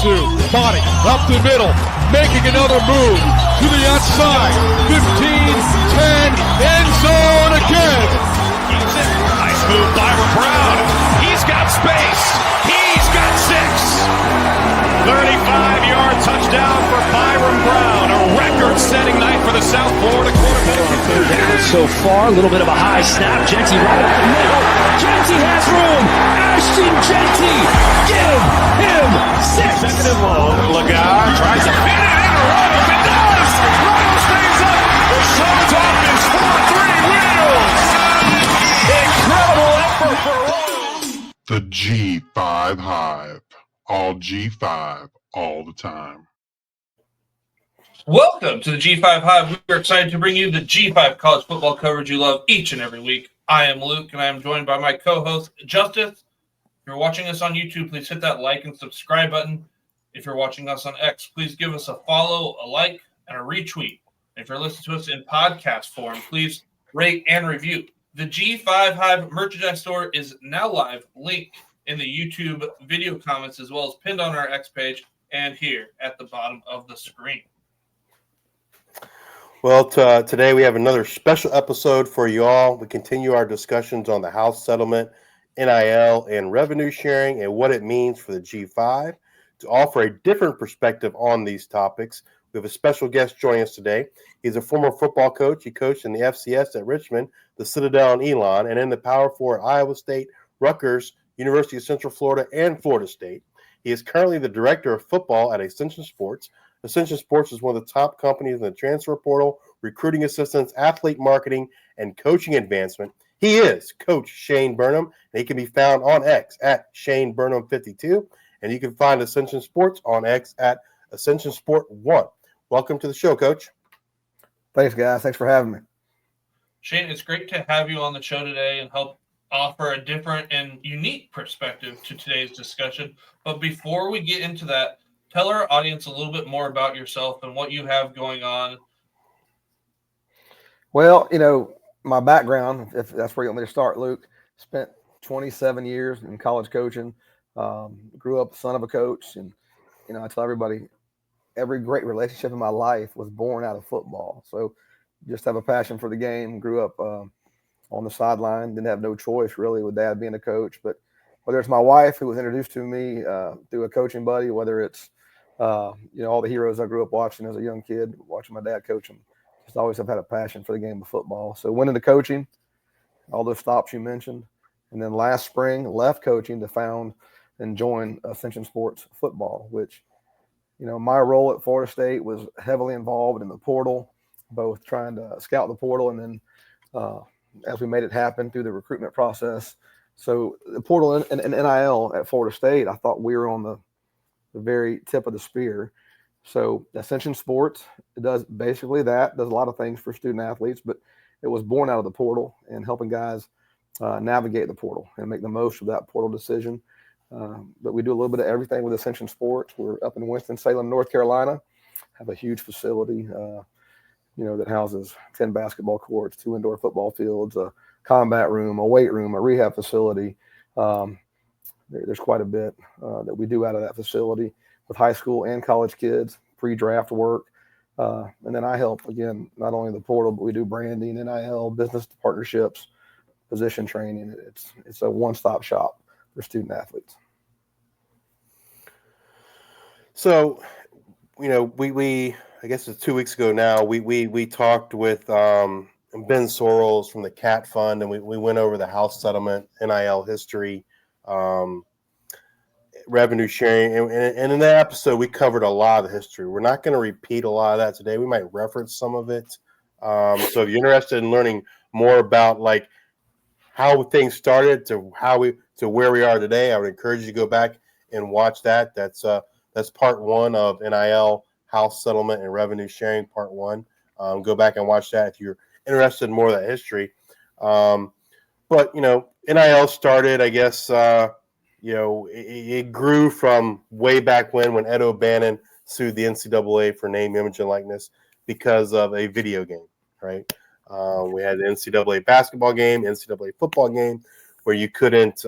two. Body up the middle. Making another move to the outside. 15, 10, end zone again. Keeps it. Nice move by Brown. He's got space. He's got 6. 35-yard touchdown for Byron Brown. A record-setting night for the South Florida quarterback. So far, a little bit of a high snap. Genty right up the middle. Genty has room. Ashton Genty, give him 6. Second and long. Lagar tries to pin it in a row. It does. Rowe stays up. The show's off his 4-3 wheels. Incredible effort for Rowe. The G5 Hive. All G5, all the time. Welcome to the G5 Hive. We're excited to bring you the G5 college football coverage you love each and every week. I am Luke, and I am joined by my co-host, Justice. If you're watching us on YouTube, please hit that like and subscribe button. If you're watching us on X, please give us a follow, a like, and a retweet. If you're listening to us in podcast form, please rate and review. The G5 Hive merchandise store is now live. Link in the YouTube video comments, as well as pinned on our X page and here at the bottom of the screen. Well, today we have another special episode for you all. We continue our discussions on the house settlement, NIL, and revenue sharing and what it means for the G5. To offer a different perspective on these topics, we have a special guest joining us today. He's a former football coach. He coached in the FCS at Richmond, the Citadel, and Elon, and in the Power 4 at Iowa State, Rutgers, University of Central Florida, and Florida State. He is currently the director of football at Ascension Sports. Ascension Sports is one of the top companies in the transfer portal, recruiting assistance, athlete marketing, and coaching advancement. He is Coach Shane Burnham, and he can be found on X at Shane Burnham 52, and you can find Ascension Sports on X at Ascension Sport 1. Welcome to the show, Coach. Thanks, guys. Thanks for having me. Shane, it's great to have you on the show today and help offer a different and unique perspective to today's discussion. But before we get into that, tell our audience a little bit more about yourself and what you have going on. Well, my background, if that's where you want me to start, Luke, spent 27 years in college coaching, grew up son of a coach. And, I tell everybody, every great relationship in my life was born out of football. So just have a passion for the game, grew up on the sideline, didn't have no choice really with dad being a coach. But whether it's my wife who was introduced to me through a coaching buddy, whether it's, all the heroes I grew up watching as a young kid, watching my dad coach them, just always have had a passion for the game of football. So went into coaching, all those stops you mentioned. And then last spring, left coaching to found and join Ascension Sports Football, which, my role at Florida State was heavily involved in the portal, both trying to scout the portal and then as we made it happen through the recruitment process. So the portal and NIL at Florida State, I thought we were on the very tip of the spear. So Ascension Sports, it does basically that, does a lot of things for student athletes, but it was born out of the portal and helping guys navigate the portal and make the most of that portal decision. But we do a little bit of everything with Ascension Sports. We're up in Winston-Salem, North Carolina, have a huge facility, that houses 10 basketball courts, 2 indoor football fields, a combat room, a weight room, a rehab facility. There's quite a bit that we do out of that facility with high school and college kids, pre-draft work. And then I help, again, not only the portal, but we do branding, NIL, business partnerships, position training. It's a one-stop shop for student athletes. So, we I guess it's 2 weeks ago now, we talked with Ben Sorrells from the CAT Fund, and we went over the house settlement, NIL history, revenue sharing. And in that episode, we covered a lot of the history. We're not going to repeat a lot of that today. We might reference some of it. So if you're interested in learning more about like how things started to where we are today, I would encourage you to go back and watch that. That's part 1 of NIL, house settlement and revenue sharing, part 1. Go back and watch that if you're interested in more of that history. But NIL started, I guess, it grew from way back when Ed O'Bannon sued the NCAA for name, image, and likeness because of a video game, right? We had the NCAA basketball game, NCAA football game, where you couldn't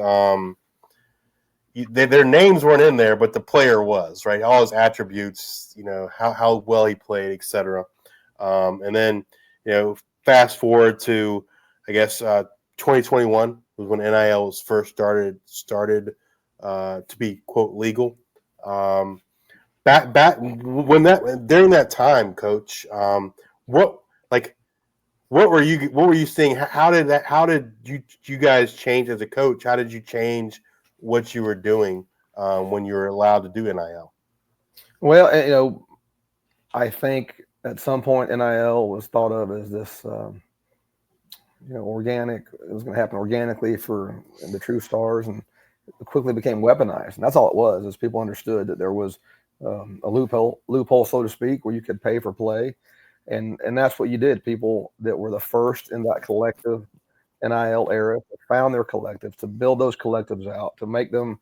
their names weren't in there, but the player was, right? All his attributes, how well he played, etc. And then, fast forward to, I guess, 2021 was when NIL was first started to be, quote, legal. Back when during that time, Coach, what were you seeing? How did you guys change as a coach? How did you change what you were doing when you were allowed to do NIL? Well, I think at some point NIL was thought of as this, organic. It was going to happen organically for the true stars, and it quickly became weaponized. And that's all it was. Is people understood that there was a loophole, so to speak, where you could pay for play, and that's what you did. People that were the first in that collective NIL era found their collectives to build those collectives out, to make them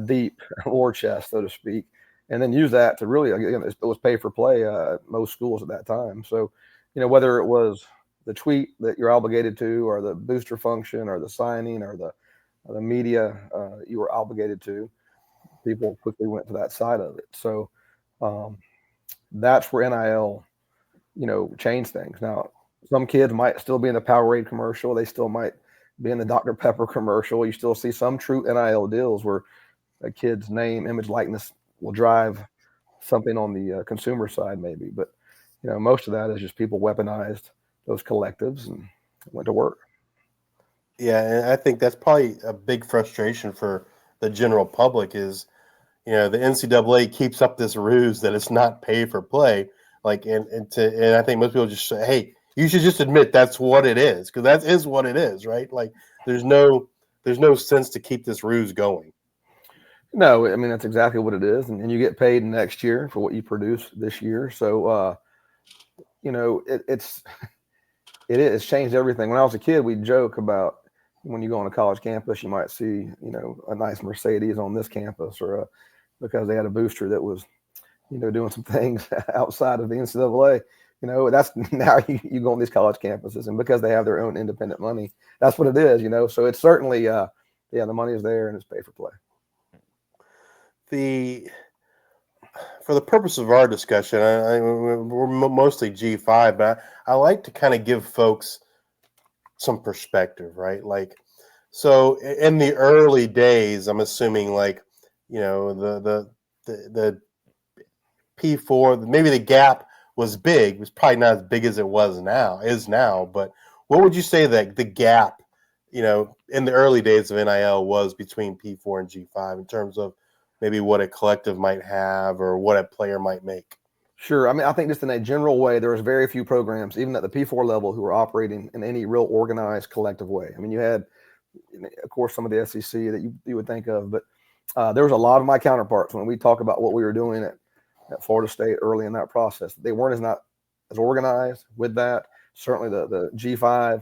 deep war chest, so to speak, and then use that to really, again, it was pay for play at most schools at that time. So, whether it was the tweet that you're obligated to, or the booster function, or the signing, or the media you were obligated to, people quickly went to that side of it. So that's where NIL, changed things. Now, some kids might still be in the Powerade commercial. They still might be in the Dr. Pepper commercial. You still see some true NIL deals where a kid's name, image, likeness will drive something on the consumer side, maybe. But, most of that is just people weaponized those collectives and went to work. Yeah, and I think that's probably a big frustration for the general public is, the NCAA keeps up this ruse that it's not pay for play. And I think most people just say, hey, you should just admit that's what it is, because that is what it is, right? Like there's no sense to keep this ruse going. No, I mean, that's exactly what it is. And you get paid next year for what you produce this year. So, it's changed everything. When I was a kid, we'd joke about when you go on a college campus, you might see, a nice Mercedes on this campus, or because they had a booster that was, doing some things outside of the NCAA. That's now you go on these college campuses, and because they have their own independent money, that's what it is. So it's certainly, the money is there and it's pay for play. For the purpose of our discussion, we're mostly G5, but I like to kind of give folks some perspective, right? Like, so in the early days, I'm assuming the P4, maybe the gap was big. It was probably not as big as it is now. But what would you say that the gap, in the early days of NIL was between P4 and G5 in terms of maybe what a collective might have or what a player might make? Sure. I mean, I think just in a general way, there was very few programs, even at the P4 level, who were operating in any real organized collective way. I mean, you had, of course, some of the SEC that you would think of, but there was a lot of my counterparts when we talk about what we were doing at Florida State early in that process. They weren't not as organized with that. Certainly the G5,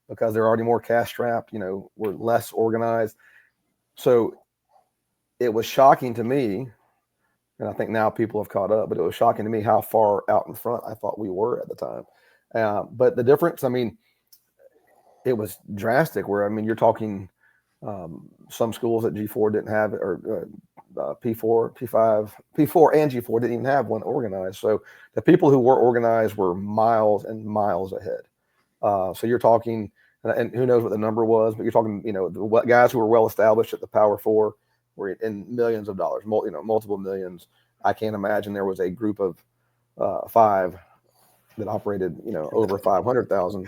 because they're already more cash strapped, were less organized. So it was shocking to me, and I think now people have caught up, but it was shocking to me how far out in front I thought we were at the time. But the difference, I mean, it was drastic where, you're talking some schools at G4 didn't have it, or P4, P5, P4 and G4 didn't even have one organized. So the people who were organized were miles and miles ahead. So you're talking, and who knows what the number was, but you're talking, the guys who were well established at the Power 4 were in millions of dollars, multiple millions. I can't imagine there was a group of 5 that operated, over 500,000.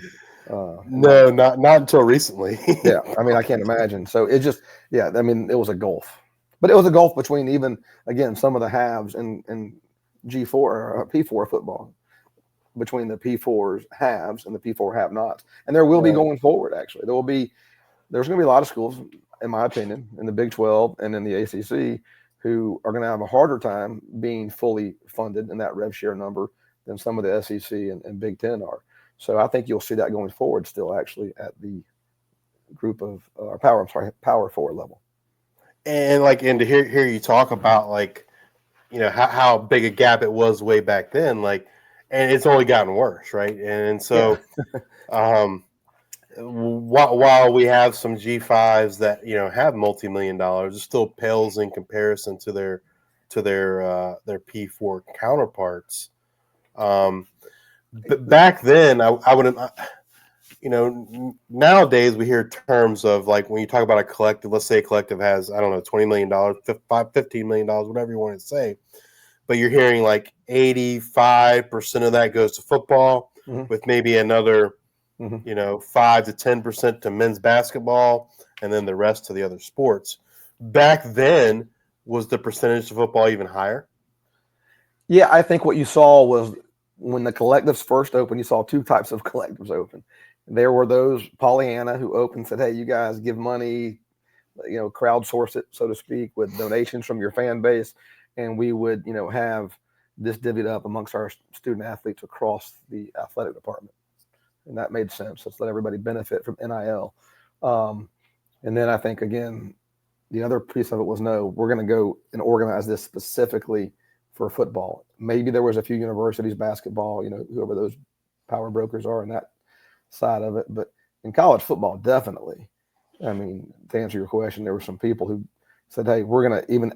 No, not until recently. Yeah, I can't imagine. So it just, it was a gulf. But it was a gulf between even, again, some of the haves and G4 or P4 football, between the P4's haves and the P4 have-nots. And there will be going forward, actually. There's going to be a lot of schools, in my opinion, in the Big 12 and in the ACC who are going to have a harder time being fully funded in that rev share number than some of the SEC and Big 10 are. So I think you'll see that going forward still, actually, at the group of Power 4 level. And to hear you talk about how big a gap it was way back then, and it's only gotten worse, right? And so, while we have some G5s that have multi-million dollars, it still pales in comparison to their P4 counterparts. But back then, I wouldn't. Nowadays we hear terms of like when you talk about a collective. Let's say a collective has $20 million, $15 million, whatever you want to say. But you're hearing like 85% of that goes to football, with maybe another 5 to 10% to men's basketball, and then the rest to the other sports. Back then, was the percentage to football even higher? Yeah, I think what you saw was when the collectives first opened, you saw two types of collectives open. There were those Pollyanna who opened and said, hey, you guys give money, crowdsource it, so to speak, with donations from your fan base. And we would, have this divvied up amongst our student athletes across the athletic department. And that made sense. Let's let everybody benefit from NIL. And then I think, again, the other piece of it was, no, we're going to go and organize this specifically for football. Maybe there was a few universities, basketball, whoever those power brokers are in that side of it. But in college football, definitely. I mean, to answer your question, there were some people who said, hey, we're going to, even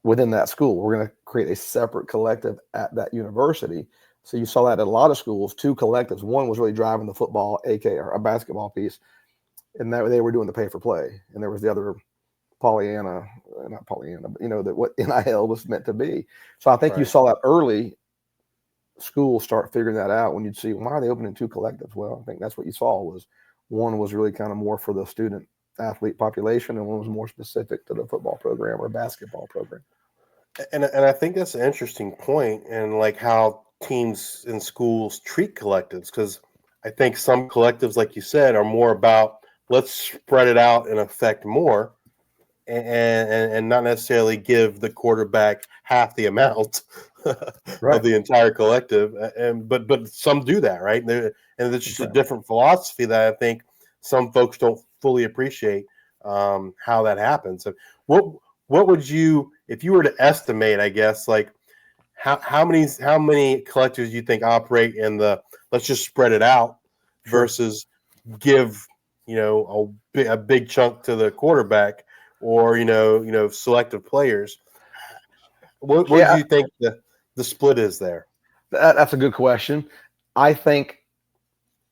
within that school, we're going to create a separate collective at that university. So you saw that at a lot of schools, two collectives. One was really driving the football, or a basketball piece, and that they were doing the pay for play. And there was the other Pollyanna, not Pollyanna, but that what NIL was meant to be. So I think you saw that early schools start figuring that out when you'd see, why are they opening two collectives? Well, I think that's what you saw was one was really kind of more for the student athlete population, and one was more specific to the football program or basketball program. And I think that's an interesting point, and like how teams in schools treat collectives, because I think some collectives, like you said, are more about let's spread it out and affect more, and not necessarily give the quarterback half the amount of the entire collective. But some do that, right? And it's just a different philosophy that I think some folks don't fully appreciate how that happens. So what would you, if you were to estimate, I guess, like how many collectives do you think operate in the let's just spread it out versus give a big chunk to the quarterback or selective players? What do you think the split is there? That's a good question. I think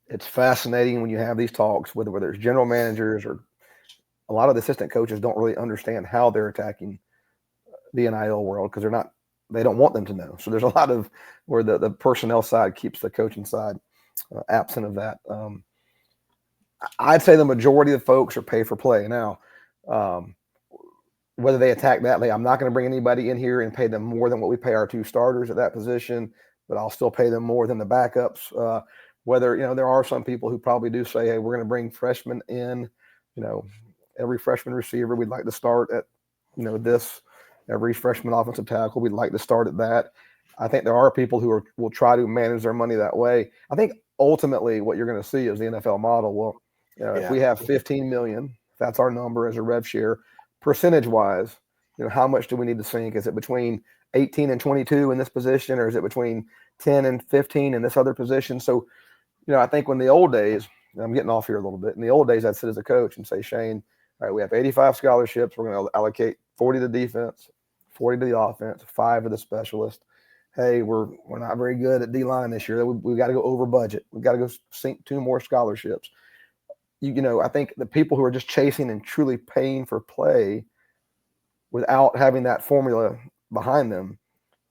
it's fascinating when you have these talks, whether it's general managers or a lot of the assistant coaches don't really understand how they're attacking the NIL world because they don't want them to know. So there's a lot of where the personnel side keeps the coaching side absent of that. I'd say the majority of folks are pay for play. Now, whether they attack that, I'm not going to bring anybody in here and pay them more than what we pay our two starters at that position, but I'll still pay them more than the backups. Whether, there are some people who probably do say, hey, we're going to bring freshmen in, every freshman receiver, we'd like to start at, this, every freshman offensive tackle, we'd like to start at that. I think there are people who will try to manage their money that way. I think ultimately what you're going to see is the NFL model. Well, if we have 15 million, that's our number as a rev share, percentage wise, how much do we need to sink? Is it between 18 and 22 in this position, or is it between 10 and 15 in this other position? So, I think when the old days, I'm getting off here a little bit. In the old days, I'd sit as a coach and say, Shane, all right, we have 85 scholarships. We're going to allocate 40 to defense, 40 to the offense, 5 to the specialist. Hey, we're not very good at D-line this year. We got to go over budget. We've got to go sink 2 more scholarships. I think the people who are just chasing and truly paying for play without having that formula behind them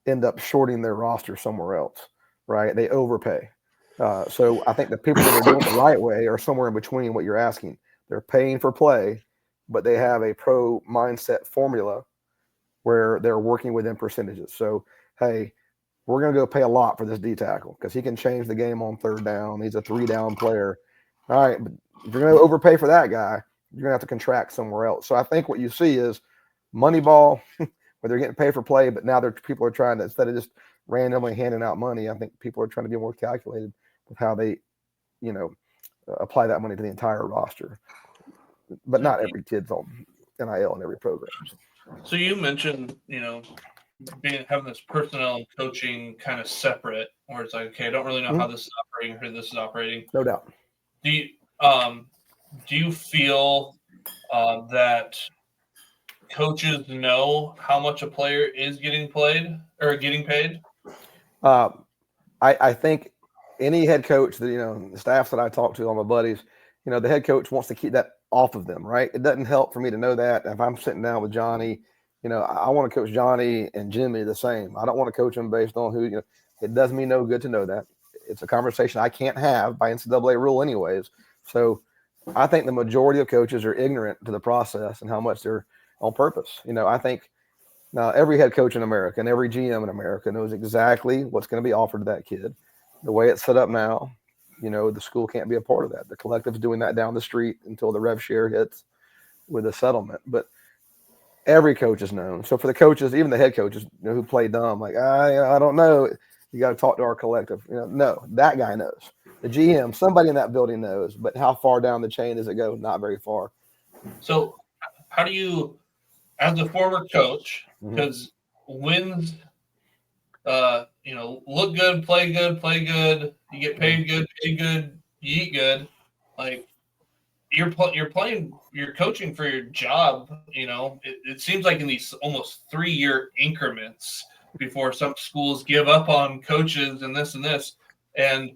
end up shorting their roster somewhere else, right? They overpay. So I think the people that are doing it the right way are somewhere in between what you're asking. They're paying for play, but they have a pro mindset formula where they're working within percentages. So, hey, we're going to go pay a lot for this D tackle because he can change the game on third down. He's a 3-down player. All right, but if you're going to overpay for that guy, you're going to have to contract somewhere else. So I think what you see is Moneyball, where they're getting paid for play, but now people are trying to, instead of just randomly handing out money, I think people are trying to be more calculated with how they, apply that money to the entire roster. But not every kid's on NIL in every program. So you mentioned, having this personnel and coaching kind of separate, where it's like, okay, I don't really know how this is operating or this is operating. No doubt. Do you feel that coaches know how much a player is getting paid? I think any head coach that, the staffs that I talk to, all my buddies, the head coach wants to keep that off of them, right? It doesn't help for me to know that. If I'm sitting down with Johnny, I want to coach Johnny and Jimmy the same. I don't want to coach them based on who, it does me no good to know that. It's a conversation I can't have by NCAA rule anyways. So I think the majority of coaches are ignorant to the process and how much they're on purpose. I think now every head coach in America and every GM in America knows exactly what's going to be offered to that kid. The way it's set up now, the school can't be a part of that. The collective's doing that down the street until the rev share hits with a settlement. But every coach is known. So for the coaches, even the head coaches, who play dumb, like, I don't know. You got to talk to our collective. No, that guy knows. The GM, somebody in that building knows. But how far down the chain does it go? Not very far. So how do you, as a former coach, because wins, look good, play good, you get paid good, you eat good. Like you're coaching for your job. It seems like in these almost 3-year increments before some schools give up on coaches and this. And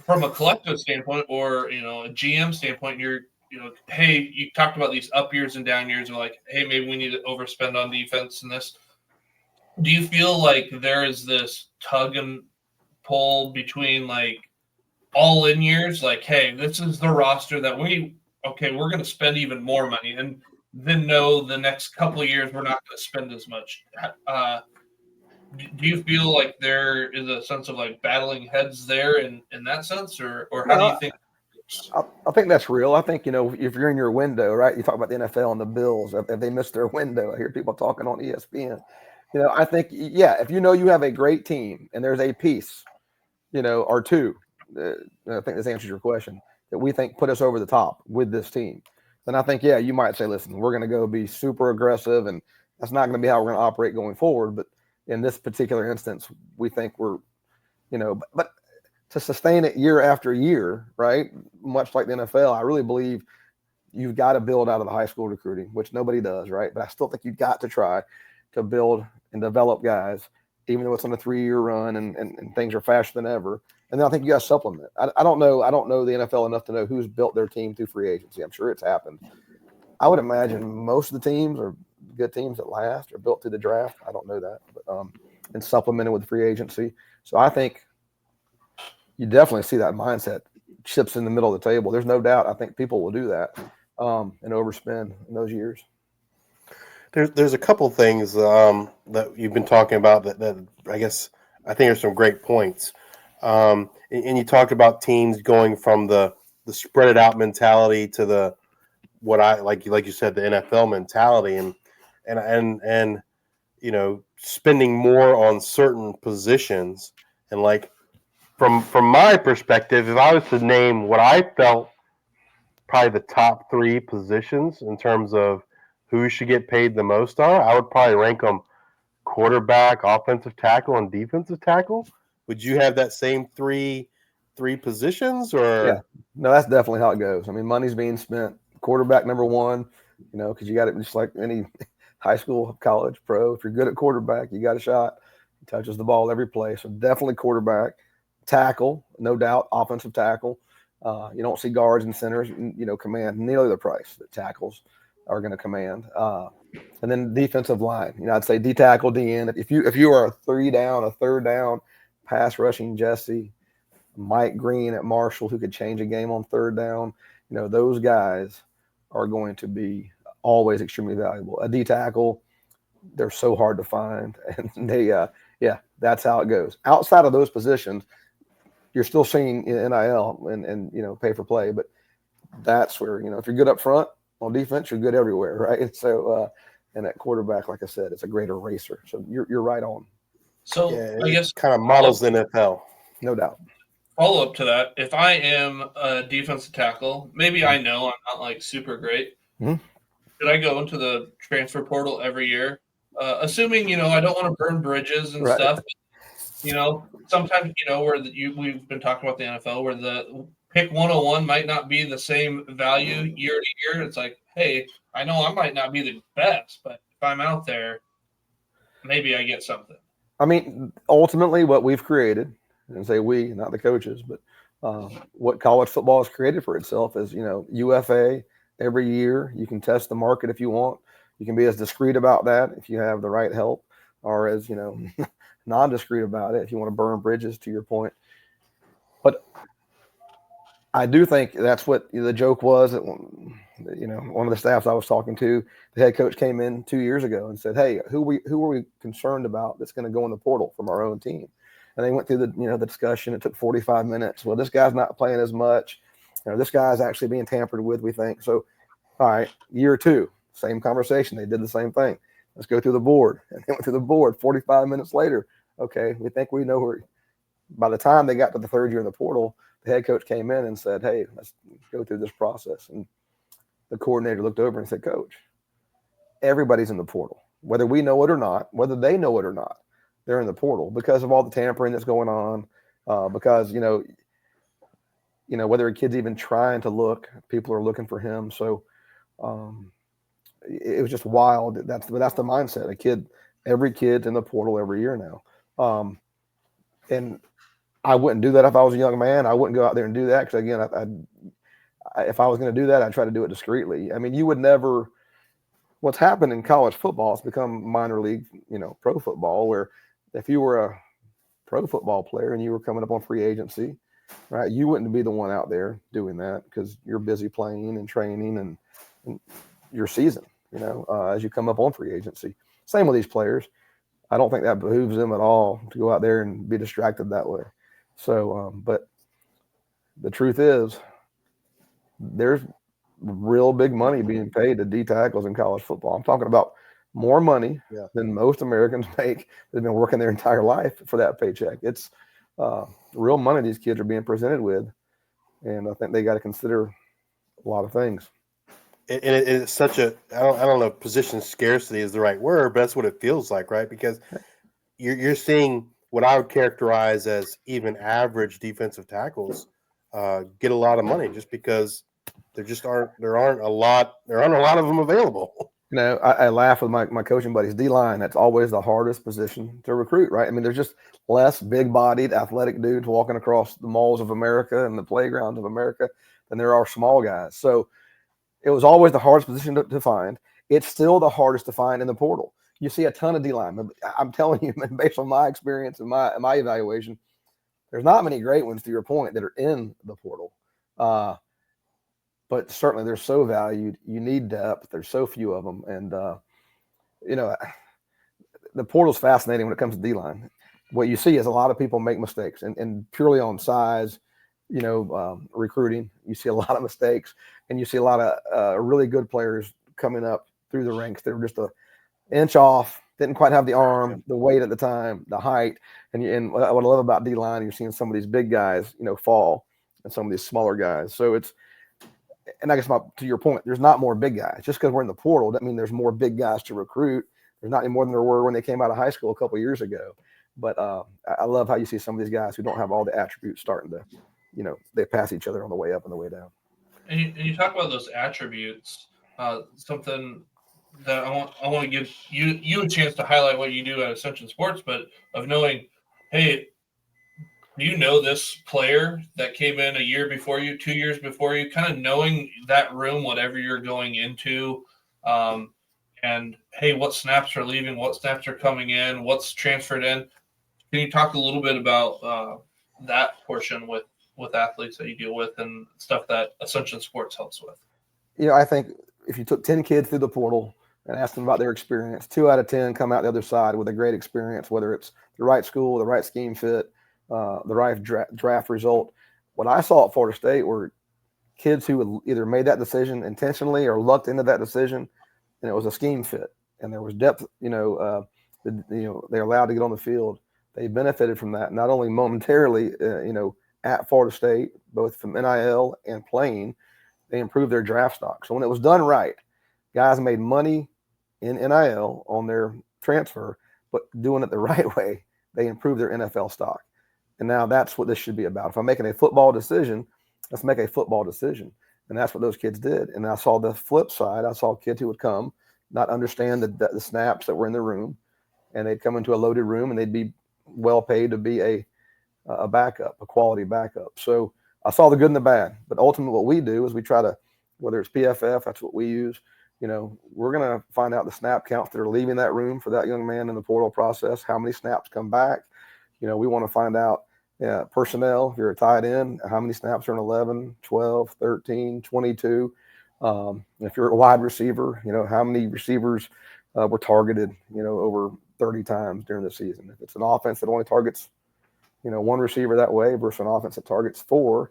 from a collective standpoint or, a GM standpoint, hey, you talked about these up years and down years, and like, hey, maybe we need to overspend on defense and this. Do you feel like there is this tug and pull between like all in years, like, hey, this is the roster that we're going to spend even more money, and then know the next couple of years we're not going to spend as much. Do you feel like there is a sense of like battling heads there in that sense, or how do you think? I think that's real. I think, if you're in your window, right? You talk about the NFL and the Bills, if they miss their window. I hear people talking on ESPN. I think, if you have a great team and there's a piece, or two, I think this answers your question, that we think put us over the top with this team, then I think, you might say, listen, we're going to go be super aggressive, and that's not going to be how we're going to operate going forward. But in this particular instance, we think we're, but to sustain it year after year, right? Much like the NFL, I really believe you've got to build out of the high school recruiting, which nobody does, right? But I still think you've got to try to build and develop guys, even though it's on a 3-year run and things are faster than ever. And then I think you got to supplement. I don't know the NFL enough to know who's built their team through free agency. I'm sure it's happened. I would imagine most of the teams are good teams that last are built through the draft. I don't know that, but and supplemented with free agency. So I think you definitely see that mindset chips in the middle of the table. There's no doubt. I think people will do that and overspend in those years. There's a couple things that you've been talking about that I think are some great points. And you talked about teams going from the spread it out mentality to the what I like you said, the NFL mentality, and spending more on certain positions. And like from my perspective, if I was to name what I felt probably the top 3 positions in terms of who should get paid the most on, I would probably rank them quarterback, offensive tackle, and defensive tackle. Would you have that same three positions, or? Yeah, no, that's definitely how it goes. I mean, money's being spent. Quarterback number 1, because you got it just like any high school, college, pro. If you're good at quarterback, you got a shot. He touches the ball every play. So definitely quarterback. Tackle, no doubt, offensive tackle. You don't see guards and centers, command nearly the price that tackles are going to command. And then defensive line. I'd say D tackle, D end. If you are a 3 down, a 3rd down, pass rushing Jesse, Mike Green at Marshall, who could change a game on 3rd down, those guys are going to be always extremely valuable. A D tackle, they're so hard to find, and they, that's how it goes. Outside of those positions, you're still seeing NIL and pay for play, but that's where, if you're good up front on defense, you're good everywhere, right? So, and at quarterback, like I said, it's a great eraser. So you're right on. So I guess kind of models the NFL. No doubt. Follow up to that, if I am a defensive tackle, maybe I know I'm not like super great. Mm-hmm. Should I go into the transfer portal every year? Assuming, I don't want to burn bridges and stuff. Sometimes, where we've been talking about the NFL, where the pick 101 might not be the same value year to year. It's like, hey, I know I might not be the best, but if I'm out there, maybe I get something. I mean, ultimately, what we've created, and say we, not the coaches, but what college football has created for itself is, UFA every year. You can test the market if you want. You can be as discreet about that if you have the right help, or as, non-discreet about it if you want to burn bridges, to your point. But I do think that's what the joke was. That, one of the staffs I was talking to, the head coach came in 2 years ago and said, "Hey, who are we concerned about that's going to go in the portal from our own team?" And they went through the discussion. It took 45 minutes. Well, this guy's not playing as much. This guy's actually being tampered with, we think. So, all right, year 2, same conversation. They did the same thing. Let's go through the board. And they went through the board 45 minutes later. Okay, we think we know where. By the time they got to the third year in the portal, the head coach came in and said, "Hey, let's go through this process." And the coordinator looked over and said, "Coach, everybody's in the portal, whether we know it or not, whether they know it or not. They're in the portal because of all the tampering that's going on. Because whether a kid's even trying to look, people are looking for him. So it was just wild. That's the mindset. Every kid's in the portal every year now. And I wouldn't do that if I was a young man. I wouldn't go out there and do that because, again, if I was going to do that, I'd try to do it discreetly. I mean, you would never – what's happened in college football, it's become minor league, pro football, where if you were a pro football player and you were coming up on free agency, right, you wouldn't be the one out there doing that because you're busy playing and training and your season, as you come up on free agency. Same with these players. I don't think that behooves them at all to go out there and be distracted that way. So, but the truth is, there's real big money being paid to D tackles in college football. I'm talking about more money than most Americans make that have been working their entire life for that paycheck. It's real money these kids are being presented with, and I think they got to consider a lot of things. And it's such I don't know if position scarcity is the right word, but that's what it feels like, right? Because you're seeing what I would characterize as even average defensive tackles get a lot of money just because there aren't a lot of them available. I laugh with my coaching buddies. D-line, that's always the hardest position to recruit, right? I mean, there's just less big-bodied, athletic dudes walking across the malls of America and the playgrounds of America than there are small guys. So it was always the hardest position to find. It's still the hardest to find in the portal. You see a ton of D-line. I'm telling you, based on my experience and my evaluation, there's not many great ones, to your point, that are in the portal. But certainly they're so valued. You need depth. There's so few of them. And, the portal's fascinating when it comes to D-line. What you see is a lot of people make mistakes and purely on size, recruiting, you see a lot of mistakes, and you see a lot of really good players coming up through the ranks. They were just an inch off, didn't quite have the arm, the weight at the time, the height. And what I love about D-line, you're seeing some of these big guys, fall, and some of these smaller guys. So and I guess to your point, there's not more big guys. Just because we're in the portal doesn't mean there's more big guys to recruit. There's not any more than there were when they came out of high school a couple of years ago. But I love how you see some of these guys who don't have all the attributes starting to, they pass each other on the way up and the way down. And you talk about those attributes, something that I want to give you a chance to highlight what you do at Ascension Sports, but of knowing, hey, do you know this player that came in a year before you, 2 years before you, kind of knowing that room, whatever you're going into, and hey, what snaps are leaving, what snaps are coming in, what's transferred in. Can you talk a little bit about that portion with athletes that you deal with and stuff that Ascension Sports helps with? I think if you took 10 kids through the portal and asked them about their experience, 2 out of 10 come out the other side with a great experience, whether it's the right school, the right scheme fit, the right draft result. What I saw at Florida State were kids who either made that decision intentionally or lucked into that decision, and it was a scheme fit, and there was depth. They're allowed to get on the field. They benefited from that, not only momentarily, at Florida State, both from NIL and playing. They improved their draft stock. So when it was done right, guys made money in NIL on their transfer, but doing it the right way, they improved their NFL stock. And now that's what this should be about. If I'm making a football decision Let's make a football decision. And that's what those kids did. And I saw the flip side. I saw kids who would come, not understand the snaps that were in the room, and they'd come into a loaded room and they'd be well paid to be a backup, a quality backup. So I saw the good and the bad. But ultimately what we do is we try to, whether it's PFF, that's what we use, we're going to find out the snap counts that are leaving that room for that young man in the portal process, how many snaps come back. We want to find out personnel, if you're a tight end, how many snaps are in 11, 12, 13, 22. If you're a wide receiver, how many receivers were targeted, over 30 times during the season. If it's an offense that only targets, one receiver that way versus an offense that targets 4,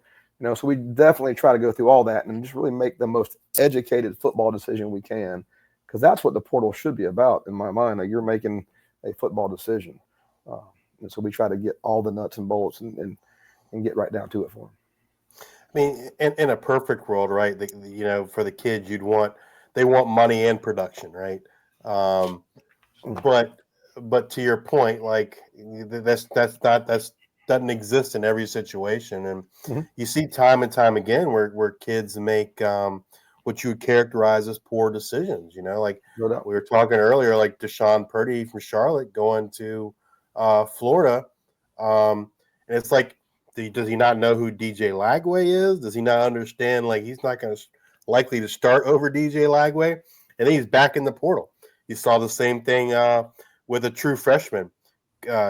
so we definitely try to go through all that and just really make the most educated football decision we can, because that's what the portal should be about in my mind. You're making a football decision. And so we try to get all the nuts and bolts and get right down to it for them. I mean, in a perfect world, right? For the kids, they want money and production, right? But to your point, like that's doesn't exist in every situation, and you see time and time again where kids make what you would characterize as poor decisions. Like we were talking earlier, like Deshaun Purdy from Charlotte going to Florida, and it's like, does he not know who DJ Lagway is? Does he not understand, like, he's not going to likely to start over DJ Lagway, and then he's back in the portal. You saw the same thing with a true freshman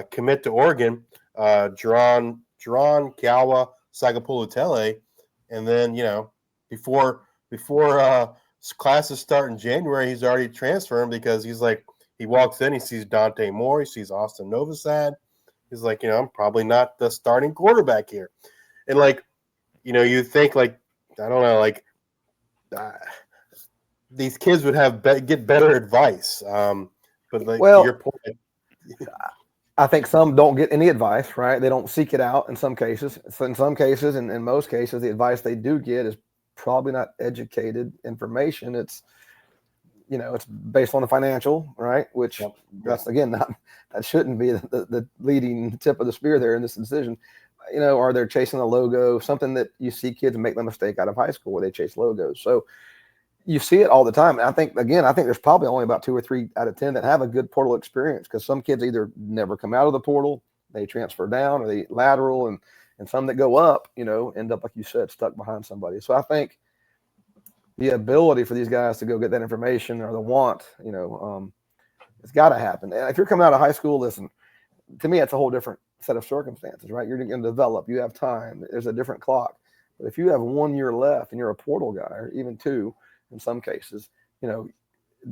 commit to Oregon, Jerron Kawa Sagapulutele, and then before classes start in January, he's already transferring because he's like, he walks in, he sees Dante Moore, he sees Austin Novosad. He's like, I'm probably not the starting quarterback here. And like, you think, like, I don't know, like these kids would get better advice. But like, to your point, I think some don't get any advice, right? They don't seek it out in some cases. So in some cases, and in most cases, the advice they do get is probably not educated information. It's, it's based on the financial, right? Which that's, again, that shouldn't be the leading tip of the spear there in this decision. Or they're chasing a logo, something that you see kids make the mistake out of high school where they chase logos. So you see it all the time. And I think there's probably only about 2 or 3 out of 10 that have a good portal experience, because some kids either never come out of the portal, they transfer down, or they lateral, and some that go up, end up, like you said, stuck behind somebody. So I think the ability for these guys to go get that information, or the want, it's got to happen. And if you're coming out of high school, listen, to me, it's a whole different set of circumstances, right? You're going to develop, you have time, there's a different clock. But if you have 1 year left and you're a portal guy, or even 2 in some cases,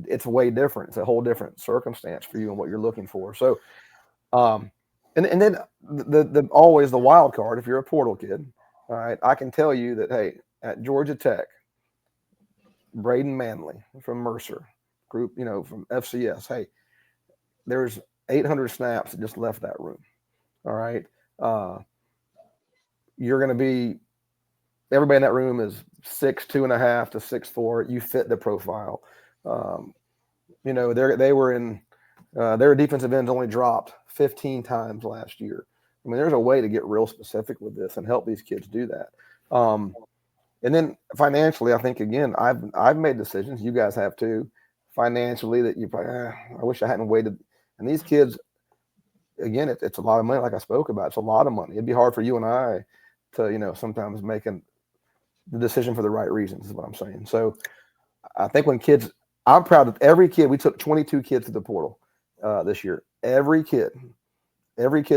it's way different. It's a whole different circumstance for you and what you're looking for. So, and then the always the wild card, if you're a portal kid, all right, I can tell you that, hey, at Georgia Tech, Braden Manley from Mercer group, from FCS, hey, there's 800 snaps that just left that room. All right. You're going to be, everybody in that room is 6'2.5" to 6'4". You fit the profile. They were in, their defensive ends only dropped 15 times last year. I mean, there's a way to get real specific with this and help these kids do that. And then financially, I think, again, I've made decisions, you guys have too, financially, that you're like, I wish I hadn't waited. And these kids, again, it's a lot of money, like I spoke about. It's a lot of money. It'd be hard for you and I to, sometimes making the decision for the right reasons, is what I'm saying. So I think when kids, I'm proud of every kid. We took 22 kids to the portal this year. Every kid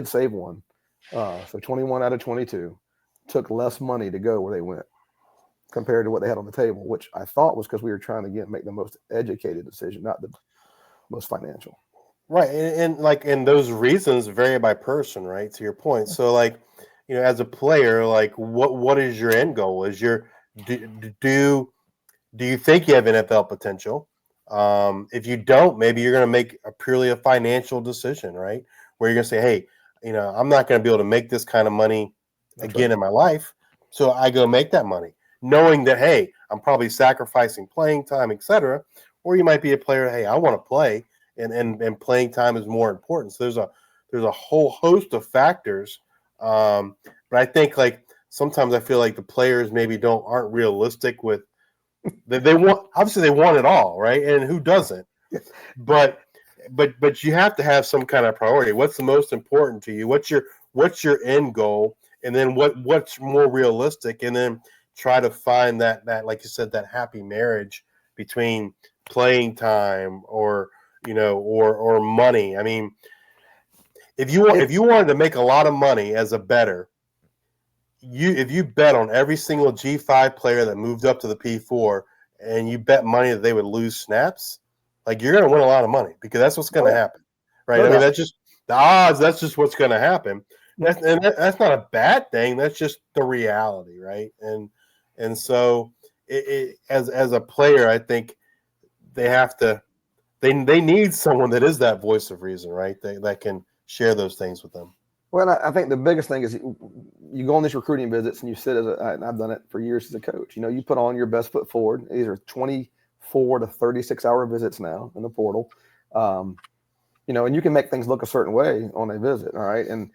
save one. So 21 out of 22 took less money to go where they went compared to what they had on the table, which I thought was because we were trying to make the most educated decision, not the most financial. Right. And those reasons vary by person, right? To your point. So like, as a player, like what is your end goal? Do you think you have NFL potential? If you don't, maybe you're going to make purely a financial decision, right? Where you're going to say, hey, I'm not going to be able to make this kind of money again in my life. So I go make that money, knowing that, hey, I'm probably sacrificing playing time, etc. Or you might be a player, hey, I want to play, and playing time is more important. So there's a whole host of factors. But I think, like, sometimes I feel like the players maybe aren't realistic with they want, obviously they want it all, right? And who doesn't? But you have to have some kind of priority. What's the most important to you? What's your end goal? And then what's more realistic? And then try to find that like you said, that happy marriage between playing time or money. I mean, if you wanted to make a lot of money as a bettor, if you bet on every single G5 player that moved up to the P4 and you bet money that they would lose snaps, like you're going to win a lot of money because that's what's going to happen, right? No I mean, doubt. that's just the odds. That's just what's going to happen. That's not a bad thing. That's just the reality, right? And so as a player, I think they have to. They need someone that is that voice of reason, right? That can share those things with them. Well, I think the biggest thing is you go on these recruiting visits and you sit and I've done it for years as a coach. You put on your best foot forward. These are 24 to 36-hour visits now in the portal. And you can make things look a certain way on a visit, all right? And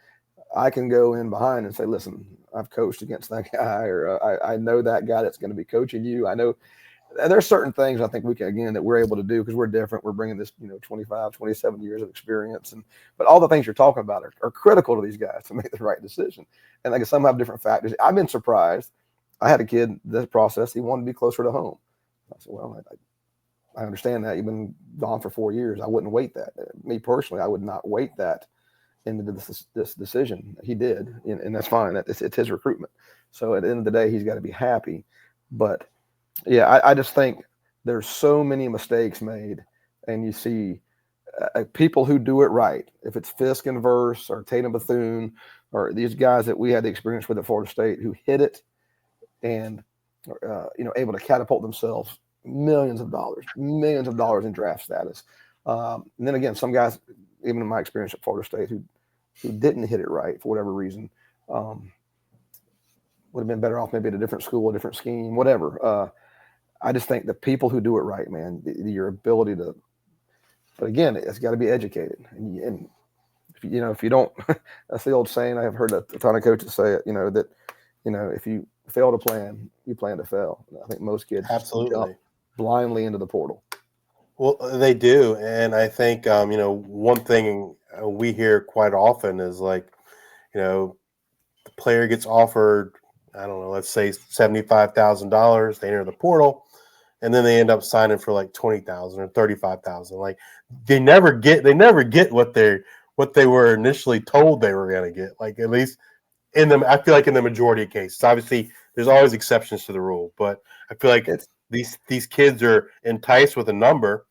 I can go in behind and say, listen, I've coached against that guy, or I know that guy that's going to be coaching you. I know there's certain things I think that we're able to do because we're different. We're bringing this, 25, 27 years of experience. But all the things you're talking about are critical to these guys to make the right decision. And like some have different factors. I've been surprised. I had a kid, this process, he wanted to be closer to home. I said, well, I understand that. You've been gone for 4 years. I wouldn't wait that. Me personally, I would not wait that into this decision. He did, and that's fine. It's his recruitment. So at the end of the day, he's got to be happy. But yeah, I just think there's so many mistakes made, and you see people who do it right. If it's Fisk and Verse or Tatum Bethune or these guys that we had the experience with at Florida State who hit it and able to catapult themselves millions of dollars in draft status. And then again, some guys, even in my experience at Florida State, who didn't hit it right for whatever reason, would have been better off maybe at a different school, a different scheme, whatever. I just think the people who do it right, man, your ability to, but again, it's got to be educated. And if you don't, that's the old saying. I have heard a ton of coaches say it, that, if you fail to plan, you plan to fail. And I think most kids absolutely jump blindly into the portal. Well, they do. And I think, one thing we hear quite often is like, the player gets offered, I don't know, let's say $75,000. They enter the portal, and then they end up signing for like $20,000 or $35,000. Like they never get what they were initially told they were going to get. Like at least I feel like in the majority of cases. Obviously, there's always exceptions to the rule, but I feel like these kids are enticed with a number,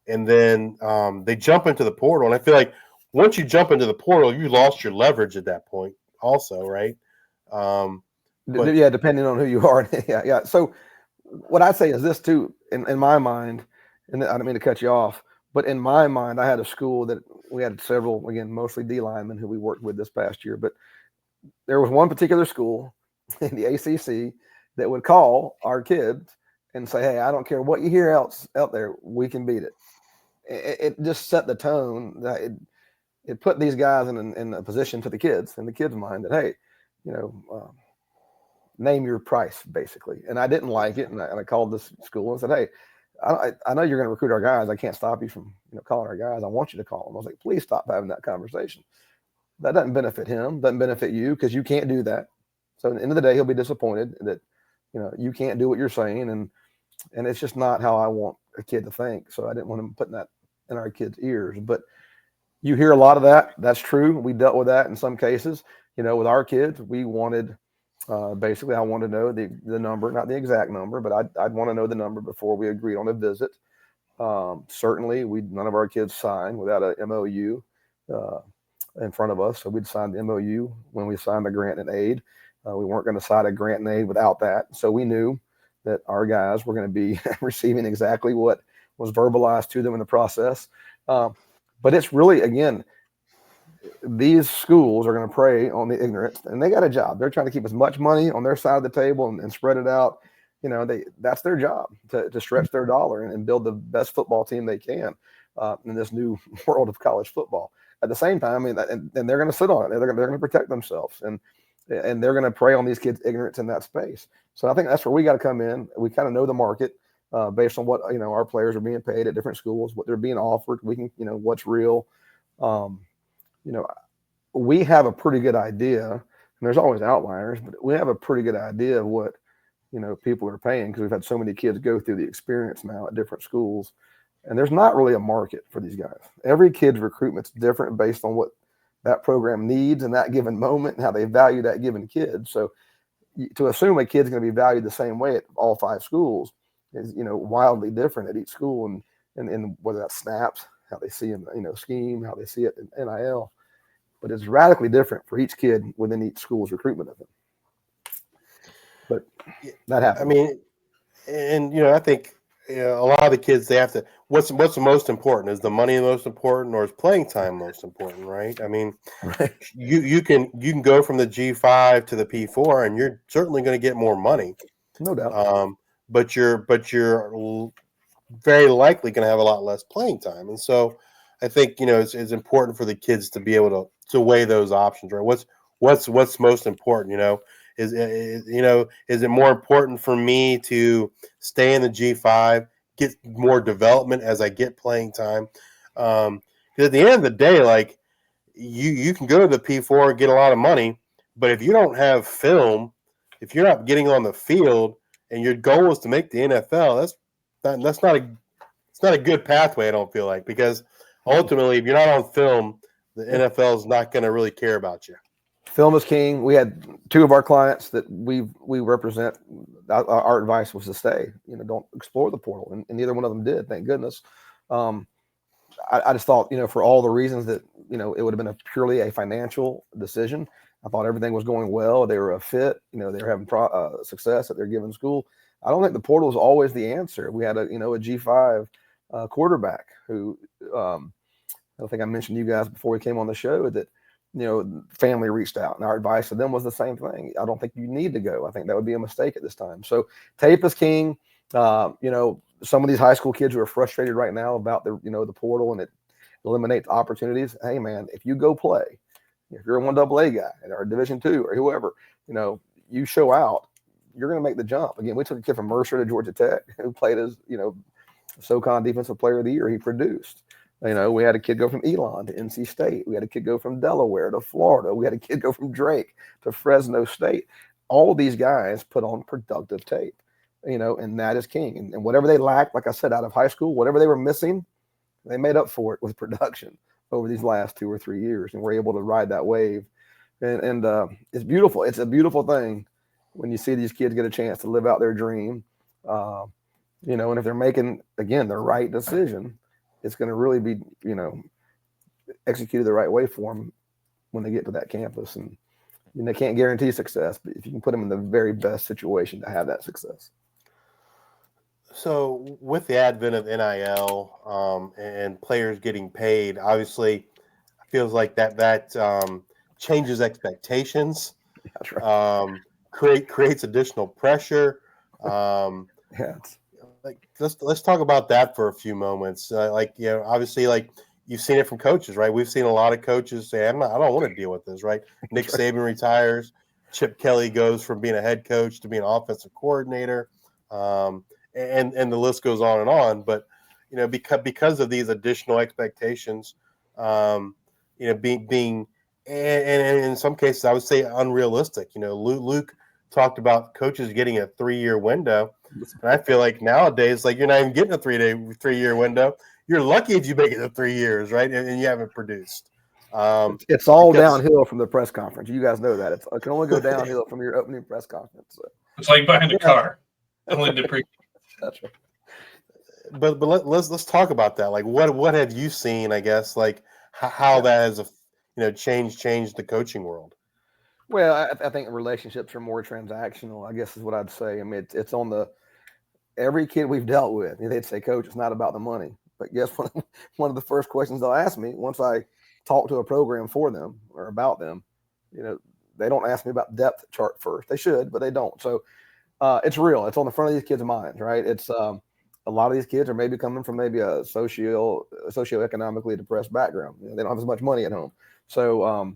and then they jump into the portal. And I feel like once you jump into the portal, you lost your leverage at that point, also, right? Depending on who you are. Yeah. So what I'd say is this too, in my mind, and I don't mean to cut you off, but in my mind, I had a school that we had several, again, mostly D linemen who we worked with this past year, but there was one particular school in the ACC that would call our kids and say, hey, I don't care what you hear else out there, we can beat it. It just set the tone that it put these guys in a position to the kids, in the kids' mind that, hey, name your price, basically. And I didn't like it. And I called this school and said, hey, I know you're going to recruit our guys. I can't stop you from calling our guys. I want you to call them. I was like, please stop having that conversation. That doesn't benefit him, doesn't benefit you, because you can't do that. So at the end of the day, he'll be disappointed that you can't do what you're saying. And it's just not how I want a kid to think. So I didn't want him putting that in our kids' ears. But you hear a lot of that. That's true. We dealt with that in some cases. With our kids, we wanted basically, I wanted to know the number, not the exact number, but I'd want to know the number before we agreed on a visit. Certainly, none of our kids signed without a MOU in front of us. So we'd signed the MOU when we signed the grant and aid. We weren't going to sign a grant and aid without that. So we knew that our guys were going to be receiving exactly what was verbalized to them in the process. But it's really, again, these schools are going to prey on the ignorant, and they got a job. They're trying to keep as much money on their side of the table and spread it out. That's their job, to stretch their dollar and build the best football team they can in this new world of college football. At the same time, and they're going to sit on it. They're going to protect themselves. And and they're going to prey on these kids' ignorance in that space. So I think that's where we got to come in. We kind of know the market based on what our players are being paid at different schools, what they're being offered. We can what's real. We have a pretty good idea, and there's always outliers, but we have a pretty good idea of what people are paying because we've had so many kids go through the experience now at different schools, and there's not really a market for these guys. Every kid's recruitment's different based on what that program needs in that given moment and how they value that given kid. So to assume a kid's going to be valued the same way at all 5 schools is wildly different at each school, and whether that's snaps, how they see him, scheme, how they see it in NIL. But it's radically different for each kid within each school's recruitment of them. But that happens. I mean, and I think a lot of the kids, they have to. What's the most important? Is the money the most important, or is playing time most important? Right? I mean, Right. you can go from the G5 to the P4, and you're certainly going to get more money, No doubt. but you're very likely going to have a lot less playing time, and so I think it's important for the kids to be able to weigh those options. Right? What's most important? Is it more important for me to stay in the G5, get more development as I get playing time? Because at the end of the day, like you can go to the P4 and get a lot of money, but if you don't have film, if you're not getting on the field, and your goal is to make the NFL, that's not a good pathway. I don't feel like, because ultimately, if you're not on film, the NFL is not going to really care about you. Film is king. We had 2 of our clients that we represent. Our advice was to stay. Don't explore the portal, and neither one of them did. Thank goodness. I just thought, for all the reasons that it would have been purely a financial decision. I thought everything was going well. They were a fit. They were having success at their given school. I don't think the portal is always the answer. We had a G5 quarterback who I think I mentioned to you guys before we came on the show that family reached out, and our advice to them was the same thing. I don't think you need to go. I think that would be a mistake at this time. So tape is king. Some of these high school kids who are frustrated right now about the portal and it eliminates opportunities. Hey man, if you go play, if you're a 1AA guy or a Division II or whoever, you show out, you're going to make the jump. Again, we took a kid from Mercer to Georgia Tech who played as SoCon Defensive Player of the Year. He produced. We had a kid go from Elon to NC State. We had a kid go from Delaware to Florida. We had a kid go from Drake to Fresno State. All of these guys put on productive tape, and that is king. And whatever they lacked, like I said, out of high school, whatever they were missing, they made up for it with production over these last 2 or 3 years, and we're able to ride that wave. And it's beautiful. It's a beautiful thing when you see these kids get a chance to live out their dream, and if they're making, again, the right decision, it's going to really be, executed the right way for them when they get to that campus. And they can't guarantee success, but if you can put them in the very best situation to have that success. So with the advent of NIL and players getting paid, obviously it feels like that changes expectations. That's right. Creates additional pressure. Let's talk about that for a few moments. Obviously, like you've seen it from coaches, right? We've seen a lot of coaches say, I don't want to deal with this, right? Nick Saban retires. Chip Kelly goes from being a head coach to being an offensive coordinator, and the list goes on and on. But because of these additional expectations, being and in some cases I would say unrealistic. Luke talked about coaches getting a 3-year window, and I feel like nowadays, like you're not even getting a 3-year window. You're lucky if you make it to 3 years, right? And you haven't produced. It's all downhill from the press conference. You guys know that. It can only go downhill from your opening press conference. So. It's like buying a car. Only depreciate. That's right. But let's talk about that. Like, what have you seen? I guess like how that has changed the coaching world. Well, I think relationships are more transactional, I guess is what I'd say. I mean, it's on every kid we've dealt with. They'd say, Coach, it's not about the money. But guess what? One of the first questions they'll ask me once I talk to a program for them or about them, they don't ask me about depth chart first. They should, but they don't. So it's real. It's on the front of these kids' minds, right? It's a lot of these kids are maybe coming from maybe a socioeconomically depressed background. They don't have as much money at home. So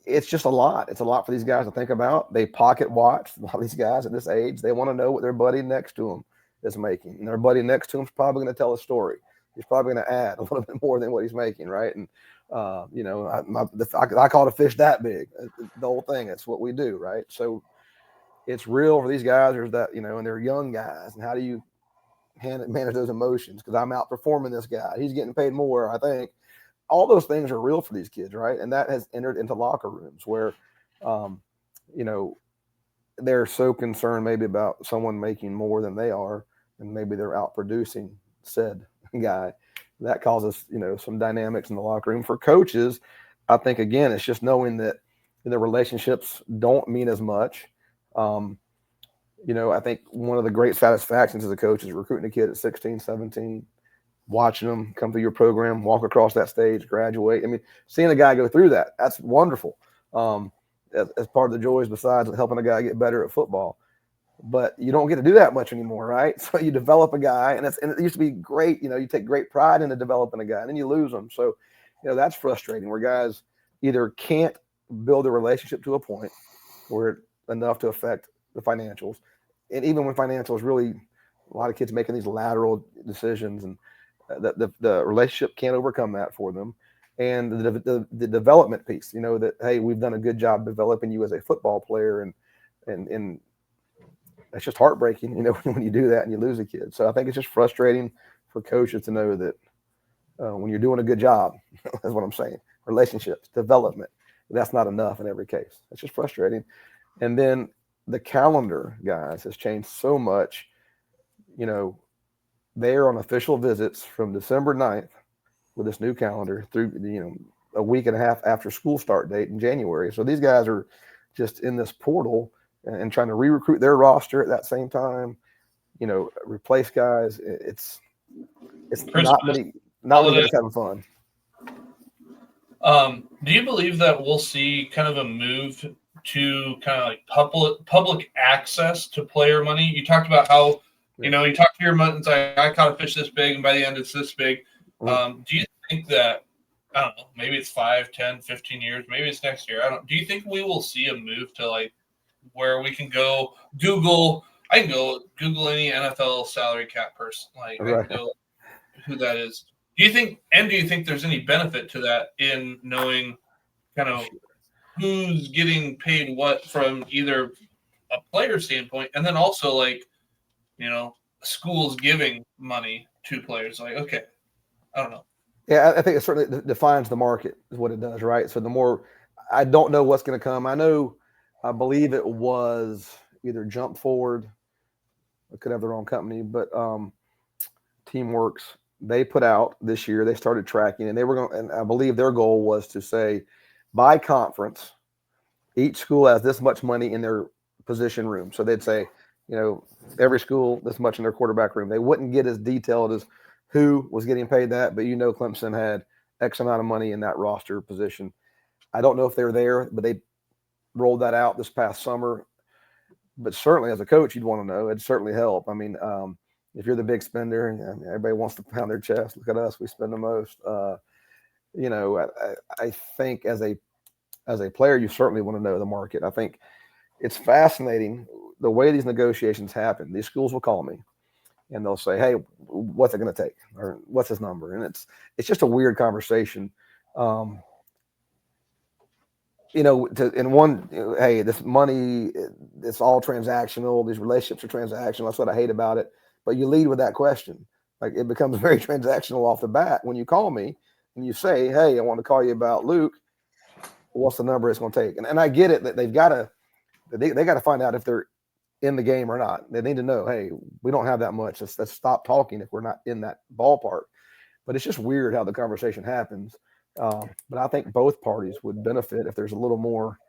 it's just a lot. It's a lot for these guys to think about. They pocket watch. A lot of these guys at this age, they want to know what their buddy next to them is making. And their buddy next to him is probably going to tell a story. He's probably going to add a little bit more than what he's making, right? And, I call it a fish that big. The whole thing, it's what we do, right? So it's real for these guys. There's that, and they're young guys. And how do you manage those emotions? Because I'm outperforming this guy. He's getting paid more, I think. All those things are real for these kids, right? And that has entered into locker rooms where, they're so concerned maybe about someone making more than they are, and maybe they're outproducing said guy. That causes, some dynamics in the locker room. For coaches, I think, again, it's just knowing that the relationships don't mean as much. I think one of the great satisfactions as a coach is recruiting a kid at 16, 17, watching them come through your program, walk across that stage, graduate. I mean, seeing a guy go through that, that's wonderful. As part of the joys besides helping a guy get better at football. But you don't get to do that much anymore, right? So you develop a guy, and it used to be great. You take great pride into developing a guy, and then you lose them. So, that's frustrating where guys either can't build a relationship to a point where enough to affect the financials. And even when financials really, a lot of kids making these lateral decisions, and the relationship can't overcome that for them. And the development piece, that, hey, we've done a good job developing you as a football player, and it's just heartbreaking, when you do that and you lose a kid. So I think it's just frustrating for coaches to know that when you're doing a good job, that's what I'm saying, relationships, development, that's not enough in every case. It's just frustrating. And then the calendar, guys, has changed so much. They're on official visits from December 9th with this new calendar through, a week and a half after school start date in January. So these guys are just in this portal and trying to re-recruit their roster at that same time, replace guys. It's not many guys having fun. Do you believe that we'll see kind of a move to kind of like public access to player money? You talked about how, you talk to your money and say, I caught a fish this big, and by the end it's this big. Do you think that, I don't know, maybe it's 5, 10, 15 years, maybe it's next year. Do you think we will see a move to like where we can go Google any NFL salary cap person, like Right. I can go who that is. Do you think there's any benefit to that in knowing kind of who's getting paid what from either a player standpoint, and then also like, schools giving money to players? Like, okay, I don't know. Yeah, I think it certainly defines the market is what it does, right? So the more, I don't know what's going to come. I believe it was either Jump Forward, I could have the wrong company, but Teamworks, they put out this year, they started tracking, and and I believe their goal was to say, by conference, each school has this much money in their position room. So they'd say, every school, this much in their quarterback room. They wouldn't get as detailed as who was getting paid that, but Clemson had X amount of money in that roster position. I don't know if they're there, but they rolled that out this past summer. But certainly as a coach, you'd want to know. It'd certainly help. I mean, if you're the big spender, and everybody wants to pound their chest, look at us, we spend the most. I think as a player, you certainly want to know the market. I think it's fascinating the way these negotiations happen. These schools will call me and they'll say, hey, what's it going to take? Or what's his number? And it's just a weird conversation. Hey, this money, it's all transactional. These relationships are transactional. That's what I hate about it. But you lead with that question. Like, it becomes very transactional off the bat when you call me and you say, hey, I want to call you about Luke. What's the number it's going to take? And I get it that they got to find out if they're in the game or not. They need to know, hey, we don't have that much. Let's stop talking if we're not in that ballpark. But it's just weird how the conversation happens. But I think both parties would benefit if there's a little more,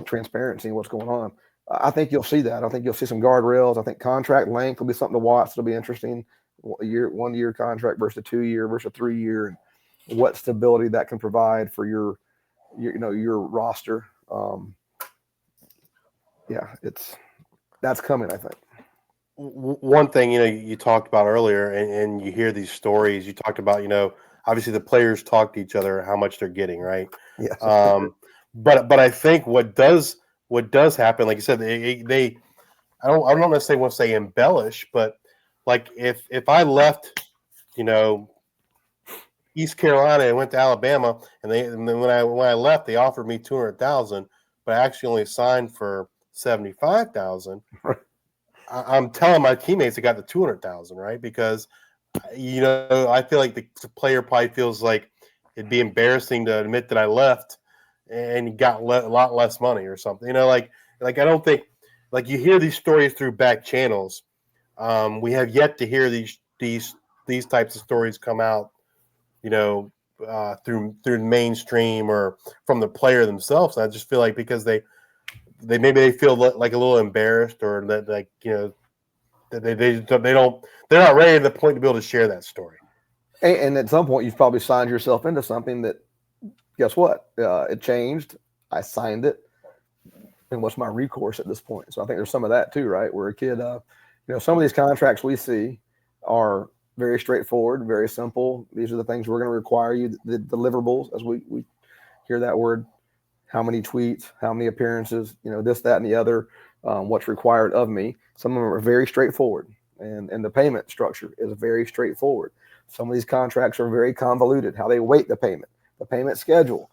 transparency in what's going on. I think you'll see that. I think you'll see some guardrails. I think contract length will be something to watch. It'll be interesting. 1 year contract versus a 2 year versus a 3 year, and what stability that can provide for your roster. That's coming, I think. One thing, you talked about earlier, and you hear these stories. You talked about, obviously the players talk to each other how much they're getting, right? Yeah. but I think what does happen, like you said, they I don't necessarily want to say embellish, but like if I left, East Carolina and went to Alabama, and then when I left, they offered me $200,000, but I actually only signed for $75,000. I'm telling my teammates I got the $200,000, right? Because I feel like the player probably feels like it'd be embarrassing to admit that I left and got a lot less money or something. Like I don't think, like, you hear these stories through back channels. We have yet to hear these types of stories come out, through the mainstream or from the player themselves. And I just feel like because they feel like a little embarrassed, or that, like, they're not ready to the point to be able to share that story. And at some point, you've probably signed yourself into something that, guess what? It changed. I signed it. And what's my recourse at this point? So I think there's some of that too, right? Where a kid, some of these contracts we see are very straightforward, very simple. These are the things we're going to require you, the deliverables, as we hear that word. How many tweets, how many appearances, this, that, and the other, what's required of me. Some of them are very straightforward, and the payment structure is very straightforward. Some of these contracts are very convoluted, how they weight the payment schedule.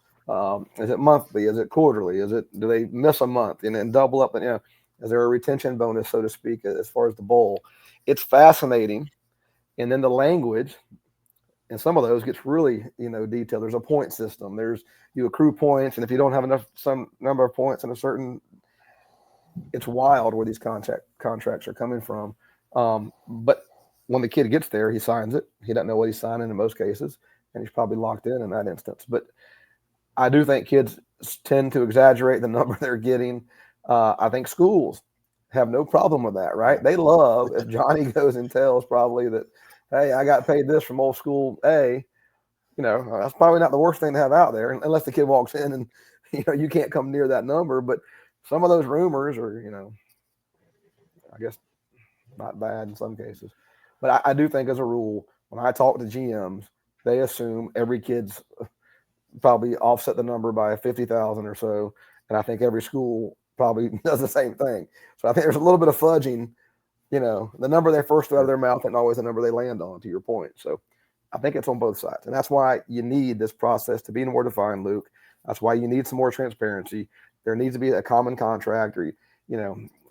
Is it monthly? Is it quarterly? Do they miss a month and then double up? And, is there a retention bonus, so to speak, as far as the bowl? It's fascinating. And then the language, and some of those gets really, detailed. There's a point system. You accrue points, and if you don't have some number of points in a certain, it's wild where these contracts are coming from. But when the kid gets there, he signs it. He doesn't know what he's signing in most cases, and he's probably locked in that instance. But I do think kids tend to exaggerate the number they're getting. I think schools have no problem with that, right? They love if Johnny goes and tells probably that, hey, I got paid this from old school A. That's probably not the worst thing to have out there, unless the kid walks in and, you can't come near that number. But some of those rumors are, I guess not bad in some cases. But I do think, as a rule, when I talk to GMs, they assume every kid's probably offset the number by 50,000 or so. And I think every school probably does the same thing. So I think there's a little bit of fudging. The number they first throw out of their mouth and always the number they land on, to your point. So I think it's on both sides. And that's why you need this process to be more defined, Luke. That's why you need some more transparency. There needs to be a common contract, or,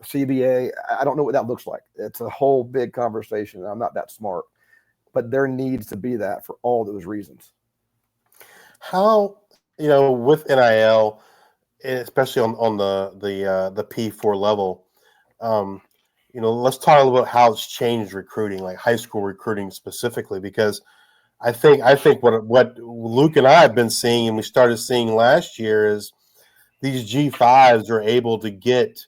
CBA. I don't know what that looks like. It's a whole big conversation. I'm not that smart. But there needs to be that for all those reasons. How, with NIL, especially on the P4 level, let's talk a little bit how it's changed recruiting, like high school recruiting specifically, because I think what Luke and I have been seeing, and we started seeing last year, is these G5s are able to get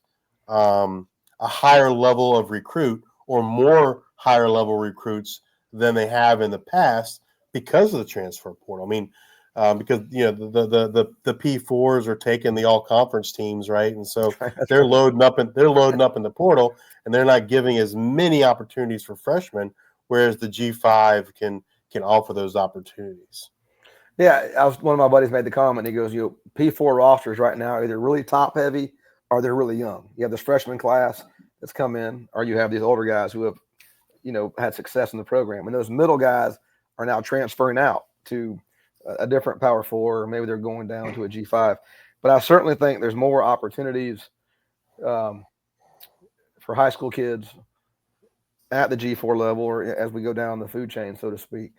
a higher level of recruit, or more higher level recruits than they have in the past because of the transfer portal. I mean, because the P4s are taking the all conference teams, right? And so they're loading up in the portal, and they're not giving as many opportunities for freshmen, whereas the G5 can offer those opportunities. Yeah, one of my buddies made the comment. He goes, P4 rosters right now are either really top heavy or they're really young. You have this freshman class that's come in, or you have these older guys who have, had success in the program. And those middle guys are now transferring out to a different Power 4, or maybe they're going down to a G5. But I certainly think there's more opportunities for high school kids at the G4 level, or as we go down the food chain, so to speak.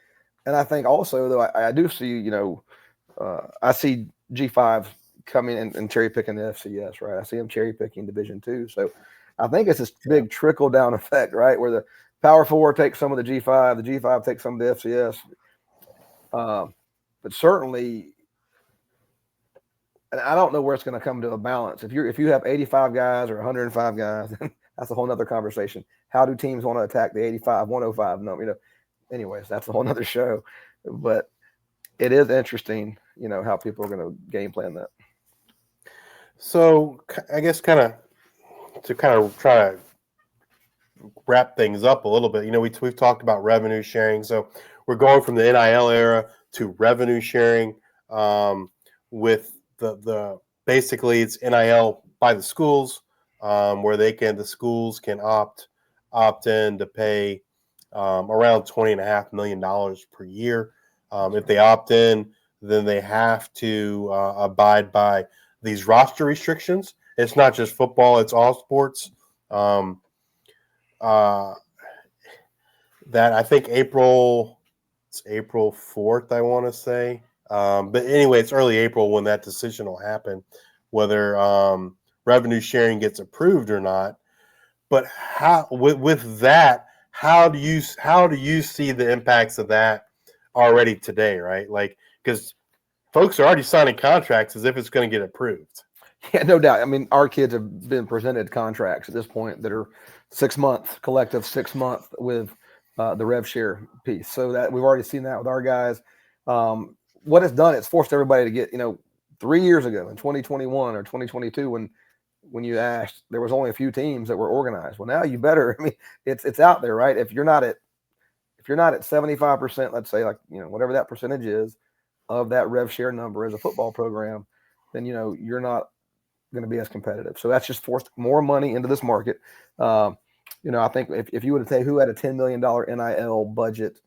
And I think also, though, I do see, I see G5 coming and cherry picking the FCS, right? I see them cherry picking Division II. So I think it's this big trickle down effect, right? Where the Power 4 takes some of the G5 takes some of the FCS. But certainly, and I don't know where it's going to come to a balance. If you have 85 guys or 105 guys, that's a whole nother conversation. How do teams want to attack the 85, 105 number? Anyways, that's a whole nother show. But it is interesting, how people are going to game plan that. So I guess to try to wrap things up a little bit, we've talked about revenue sharing. So we're going from the NIL era to revenue sharing, with the basically it's NIL by the schools, where the schools can opt in to pay around $20.5 million per year. If they opt in, then they have to abide by these roster restrictions. It's not just football; it's all sports. That I think April 4th, I want to say. But anyway, it's early April when that decision will happen, whether revenue sharing gets approved or not. But how with that, how do you see the impacts of that already today, right? Like, because folks are already signing contracts as if it's going to get approved. Yeah, no doubt. I mean, our kids have been presented contracts at this point that are 6 months, collective 6 month with the rev share piece. So that we've already seen that with our guys. What it's done, it's forced everybody to get, 3 years ago in 2021 or 2022, when you asked, there was only a few teams that were organized. Well, now you better, I mean, it's out there, right? If you're not at 75%, let's say, like, whatever that percentage is of that rev share number as a football program, then, you're not going to be as competitive. So that's just forced more money into this market. I think if you would say who had a $10 million NIL budget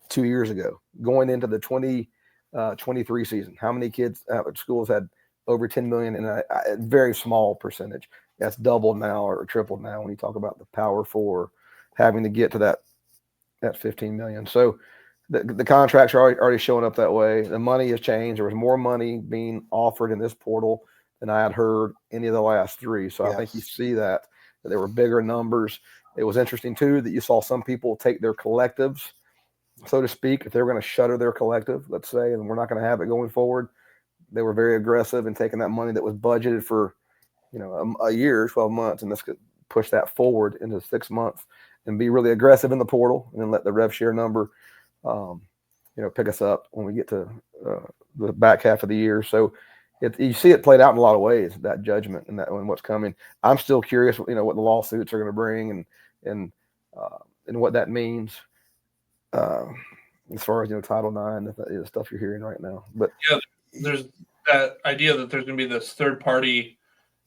2 years ago going into the 2023 season, how many kids schools had over 10 million in a very small percentage? That's doubled now or tripled now when you talk about the Power Four having to get to that 15 million. So the contracts are already showing up that way. The money has changed. There was more money being offered in this portal than I had heard any of the last three. So yes. I think you see that there were bigger numbers. It was interesting too that you saw some people take their collectives, so to speak, if they were going to shutter their collective, let's say, and we're not going to have it going forward. They were very aggressive in taking that money that was budgeted for, a year, 12 months, and this could push that forward into 6 months and be really aggressive in the portal and then let the rev share number, pick us up when we get to the back half of the year. So you see it played out in a lot of ways, that judgment and what's coming. I'm still curious, what the lawsuits are going to bring and what that means as far as Title IX, the stuff you're hearing right now. But yeah, there's that idea that there's going to be this third party,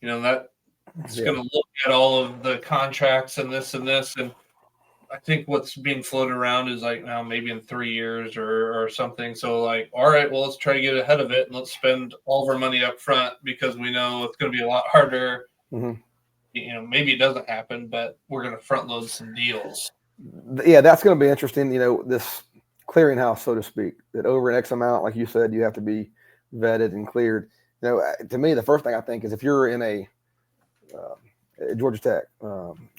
that's going to look at all of the contracts and this, and I think what's being floated around is like now maybe in 3 years or something. So like, all right, well, let's try to get ahead of it and let's spend all of our money up front because we know it's going to be a lot harder. Mm-hmm. Maybe it doesn't happen, but we're going to front load some deals. Yeah, that's going to be interesting. This clearinghouse, so to speak, that over an X amount, like you said, you have to be vetted and cleared. To me, the first thing I think is if you're in a Georgia Tech,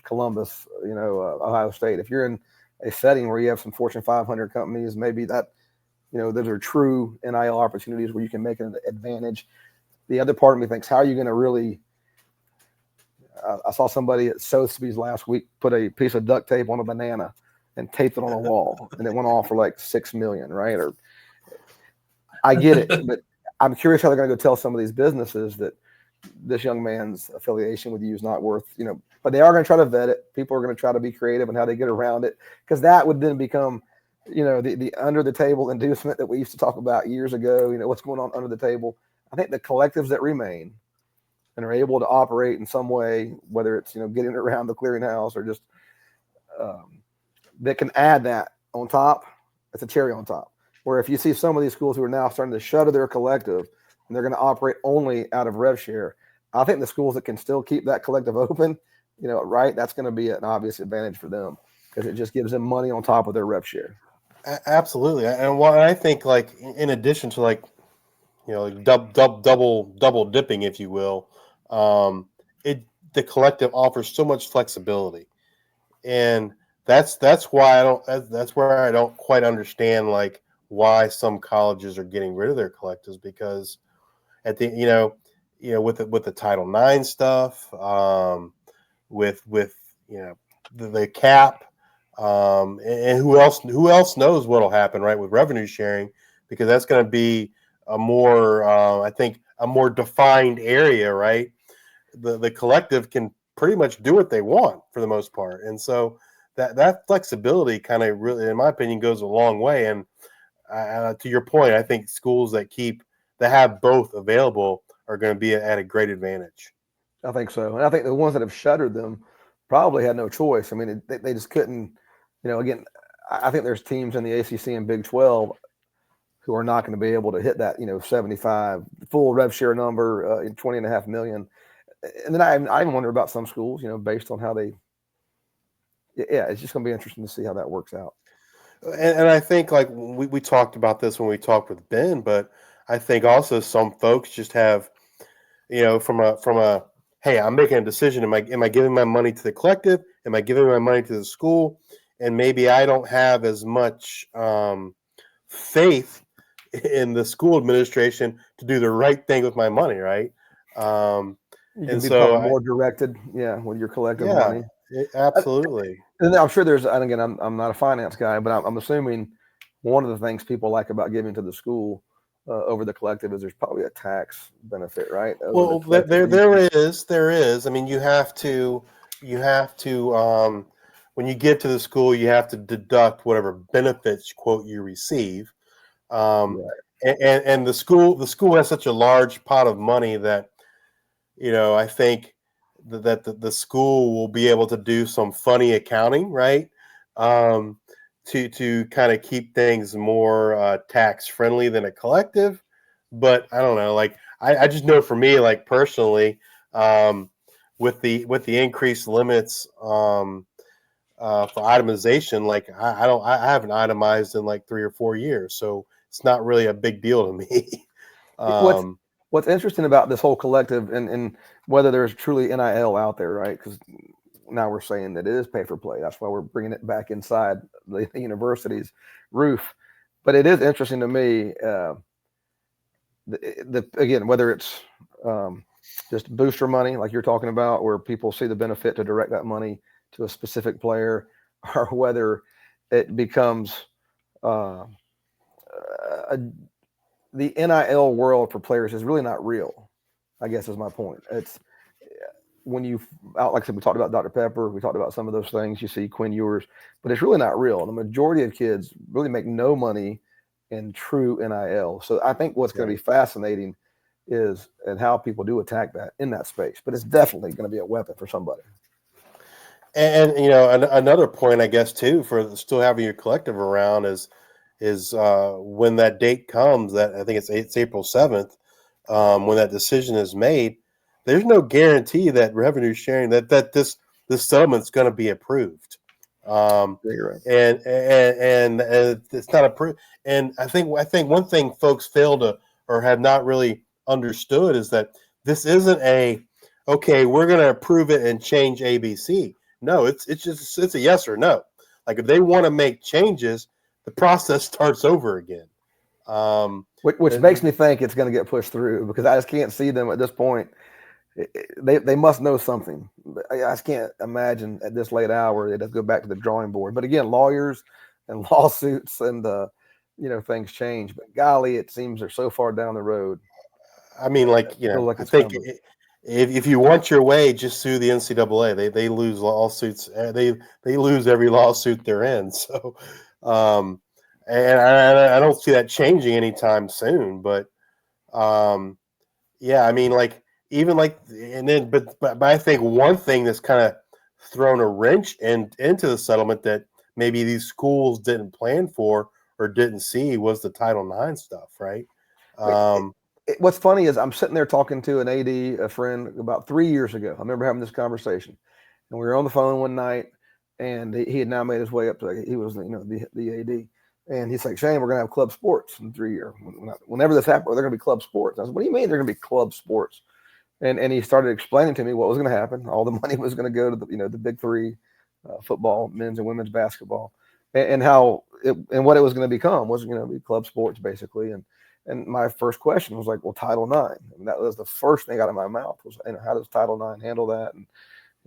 Columbus, Ohio State, if you're in a setting where you have some Fortune 500 companies, maybe that, those are true NIL opportunities where you can make an advantage. The other part of me thinks, how are you going to really, I saw somebody at Sotheby's last week put a piece of duct tape on a banana and taped it on a wall, and it went off for like $6 million, right? Or I get it, but I'm curious how they're going to go tell some of these businesses that this young man's affiliation with you is not worth, but they are going to try to vet it. People are going to try to be creative in how they get around it, because that would then become, the under the table inducement that we used to talk about years ago. What's going on under the table. I think the collectives that remain and are able to operate in some way, whether it's, getting around the clearinghouse or just that can add that on top, it's a cherry on top. Where if you see some of these schools who are now starting to shutter their collective and they're going to operate only out of rev share, I think the schools that can still keep that collective open, right, that's going to be an obvious advantage for them because it just gives them money on top of their rev share. Absolutely. And what I think, like, in addition to like double dipping, if you will, the collective offers so much flexibility, and that's why that's where I don't quite understand like why some colleges are getting rid of their collectives, because at the with the Title IX stuff, with the cap, and who else knows what'll happen, right, with revenue sharing, because that's going to be a more I think a more defined area, right? The collective can pretty much do what they want for the most part, and so that flexibility kind of really, in my opinion, goes a long way. And to your point, I think schools that have both available are going to be at a great advantage. I think so. And I think the ones that have shuttered them probably had no choice. I mean, they just couldn't, again, I think there's teams in the ACC and Big 12 who are not going to be able to hit that, 75 full rev share number in $20.5 million. And then I even wonder about some schools, based on how it's just going to be interesting to see how that works out. And I think like we talked about this when we talked with Ben, but I think also some folks just have, from a hey, I'm making a decision. Am I giving my money to the collective? Am I giving my money to the school? And maybe I don't have as much faith in the school administration to do the right thing with my money, right? You can be more directed, with your collective money. Absolutely. And I'm sure there's, and again, I'm not a finance guy, but I'm assuming one of the things people like about giving to the school over the collective is there's probably a tax benefit, right? Well, there is. I mean, you have to, when you give to the school, you have to deduct whatever benefits, quote, you receive. Right. And the school has such a large pot of money that, I think that the school will be able to do some funny accounting, right? To kind of keep things more tax friendly than a collective. But I don't know, like I just know for me, like personally, with the increased limits for itemization, like I haven't itemized in like 3 or 4 years, so it's not really a big deal to me. What's interesting about this whole collective and whether there's truly NIL out there, right? Because now we're saying that it is pay for play. That's why we're bringing it back inside the university's roof. But it is interesting to me, again, whether it's just booster money like you're talking about, where people see the benefit to direct that money to a specific player, or whether it becomes the NIL world for players is really not real, I guess is my point. It's when like I said, we talked about Dr. Pepper, we talked about some of those things, you see Quinn Ewers, but it's really not real. The majority of kids really make no money in true NIL. So I think what's going to be fascinating is and how people do attack that in that space, but it's definitely going to be a weapon for somebody. And another point, I guess, too, for still having your collective around is when that date comes, that I think it's April 7th, when that decision is made, there's no guarantee that revenue sharing that this settlement's going to be approved. And it's not approved. And I think one thing folks fail to or have not really understood is that this isn't okay, we're going to approve it and change ABC. No, it's a yes or no. Like if they want to make changes, the process starts over again. Which makes me think it's going to get pushed through because I just can't see them at this point. They must know something. I just can't imagine at this late hour they'd have to go back to the drawing board. But again, lawyers and lawsuits and things change. But golly, it seems they're so far down the road. I mean, I think if you want your way, just sue the NCAA. They lose lawsuits. They lose every lawsuit they're in. So, and I don't see that changing anytime soon. But yeah, I mean, but I think one thing that's kind of thrown a wrench into the settlement that maybe these schools didn't plan for or didn't see was the Title IX stuff, right? What's funny is I'm sitting there talking to an AD, a friend, about 3 years ago. I remember having this conversation, and we were on the phone one night, and he had now made his way up to he was the AD, and he's like, Shane, we're gonna have club sports in 3 years. Whenever this happens, they're gonna be club sports. I said, what do you mean they're gonna be club sports? And he started explaining to me what was going to happen. All the money was going to go to the big three, football, men's and women's basketball, and how and what it was going to become was going to be club sports basically. And my first question was like, well, Title IX. And that was the first thing out of my mouth was, how does Title IX handle that? And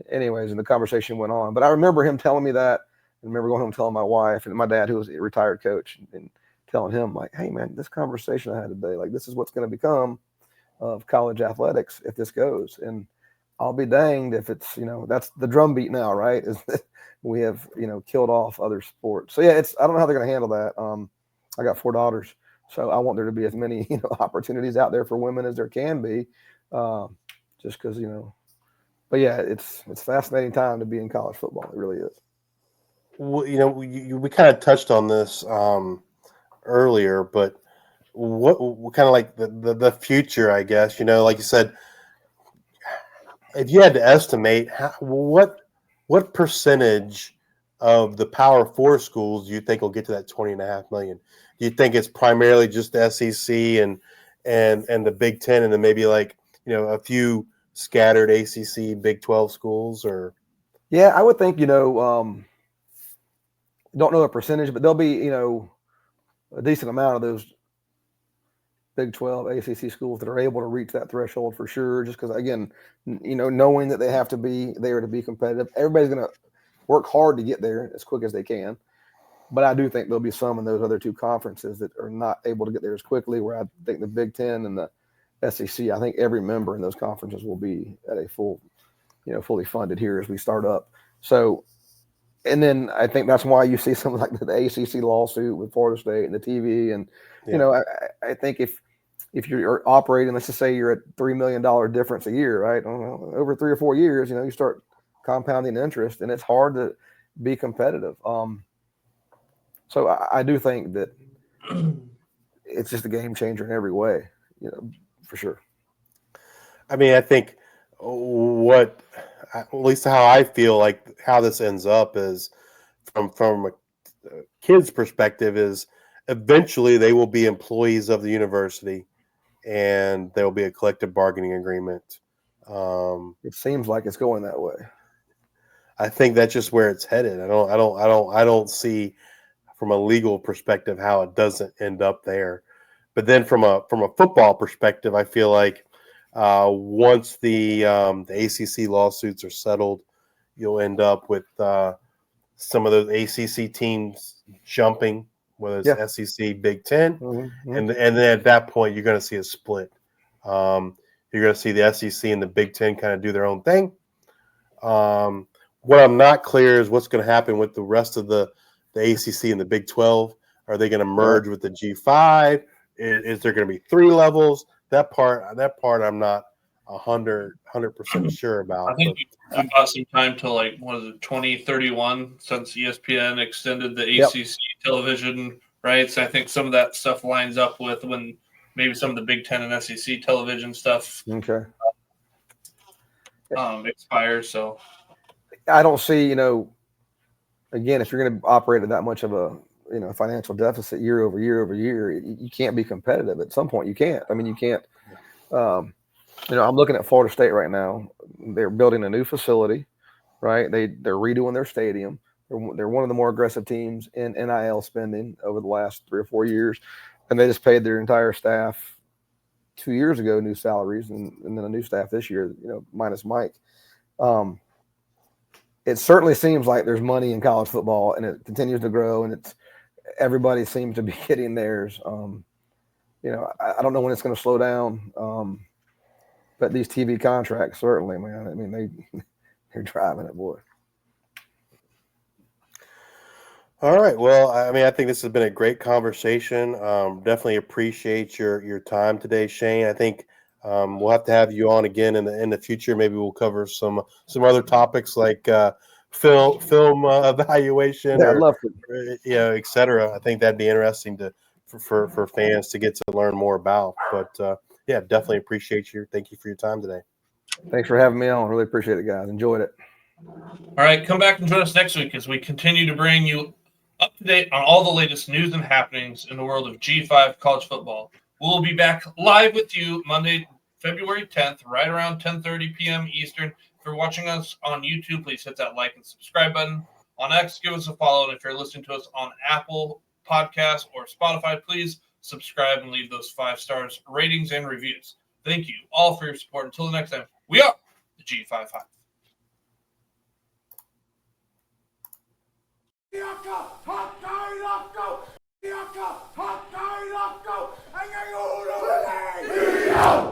anyways, and the conversation went on. But I remember him telling me that. I remember going home and telling my wife and my dad, who was a retired coach, and telling him like, hey man, this conversation I had today, like this is what's going to become of college athletics if this goes. And I'll be danged if it's, that's the drumbeat now, right? Is that we have, killed off other sports. So yeah, I don't know how they're going to handle that. I got 4 daughters, So I want there to be as many opportunities out there for women as there can be, just because But yeah, it's a fascinating time to be in college football. It really is. Well, we kind of touched on this earlier, but what kind of like the future, I guess, like you said, if you had to estimate what percentage of the Power Four schools do you think will get to that 20.5 million? Do you think it's primarily just the SEC and the Big Ten, and then maybe like a few scattered ACC, Big 12 schools? Or Yeah, I would think don't know a percentage, but there'll be a decent amount of those Big 12 ACC schools that are able to reach that threshold for sure. Just because, again, knowing that they have to be there to be competitive, everybody's going to work hard to get there as quick as they can. But I do think there'll be some in those other two conferences that are not able to get there as quickly. Where I think the Big Ten and the SEC, I think every member in those conferences will be at a full, fully funded here as we start up. So, and then I think that's why you see something like the ACC lawsuit with Florida State and the TV. And, I think if you're operating, let's just say you're at $3 million difference a year, right? Over 3 or 4 years, you start compounding interest, and it's hard to be competitive. So I do think that it's just a game changer in every way, for sure. I mean, I think at least how I feel like how this ends up is from a kid's perspective is eventually they will be employees of the university and there will be a collective bargaining agreement. It seems like it's going that way. I think that's just where it's headed. I don't see from a legal perspective how it doesn't end up there. But then from a football perspective, I feel like once the ACC lawsuits are settled, you'll end up with some of those ACC teams jumping, whether it's SEC, Big Ten, and then at that point you're going to see a split. You're going to see the SEC and the Big Ten kind of do their own thing. What I'm not clear is what's going to happen with the rest of the ACC and the Big 12. Are they going to merge with the G5? Is there going to be 3 levels? That part I'm not 100% sure about. I think we've got some time till 2031 since ESPN extended the ACC television rights. I think some of that stuff lines up with when maybe some of the Big Ten and SEC television stuff expires. So I don't see, again, if you're going to operate at that much of a financial deficit year over year, you can't be competitive. At some point, you can't. I mean, you can't. I'm looking at Florida State right now. They're building a new facility, right? They're redoing their stadium. They're one of the more aggressive teams in NIL spending over the last 3 or 4 years, and they just paid their entire staff 2 years ago new salaries, and then a new staff this year, minus Mike. It certainly seems like there's money in college football, and it continues to grow, and everybody seems to be getting theirs. I don't know when it's going to slow down, but these TV contracts certainly, man. I mean, they're driving it, boy. All right. Well, I mean, I think this has been a great conversation. Definitely appreciate your time today, Shane. I think we'll have to have you on again in the future. Maybe we'll cover some other topics like film evaluation, I'd love to. et cetera. I think that'd be interesting for fans to get to learn more about. But definitely appreciate you. Thank you for your time today. Thanks for having me on. Really appreciate it, guys. Enjoyed it. all right, come back and join us next week as we continue to bring you up to date on all the latest news and happenings in the world of G5 college football. We'll be back live with you Monday, February 10th, right around 10:30 p.m. Eastern. If you're watching us on YouTube, please hit that like and subscribe button. On X, give us a follow. And if you're listening to us on Apple Podcasts or Spotify, please subscribe and leave those 5 stars, ratings, and reviews. Thank you all for your support. Until the next time, we are the G5 Hive. Go!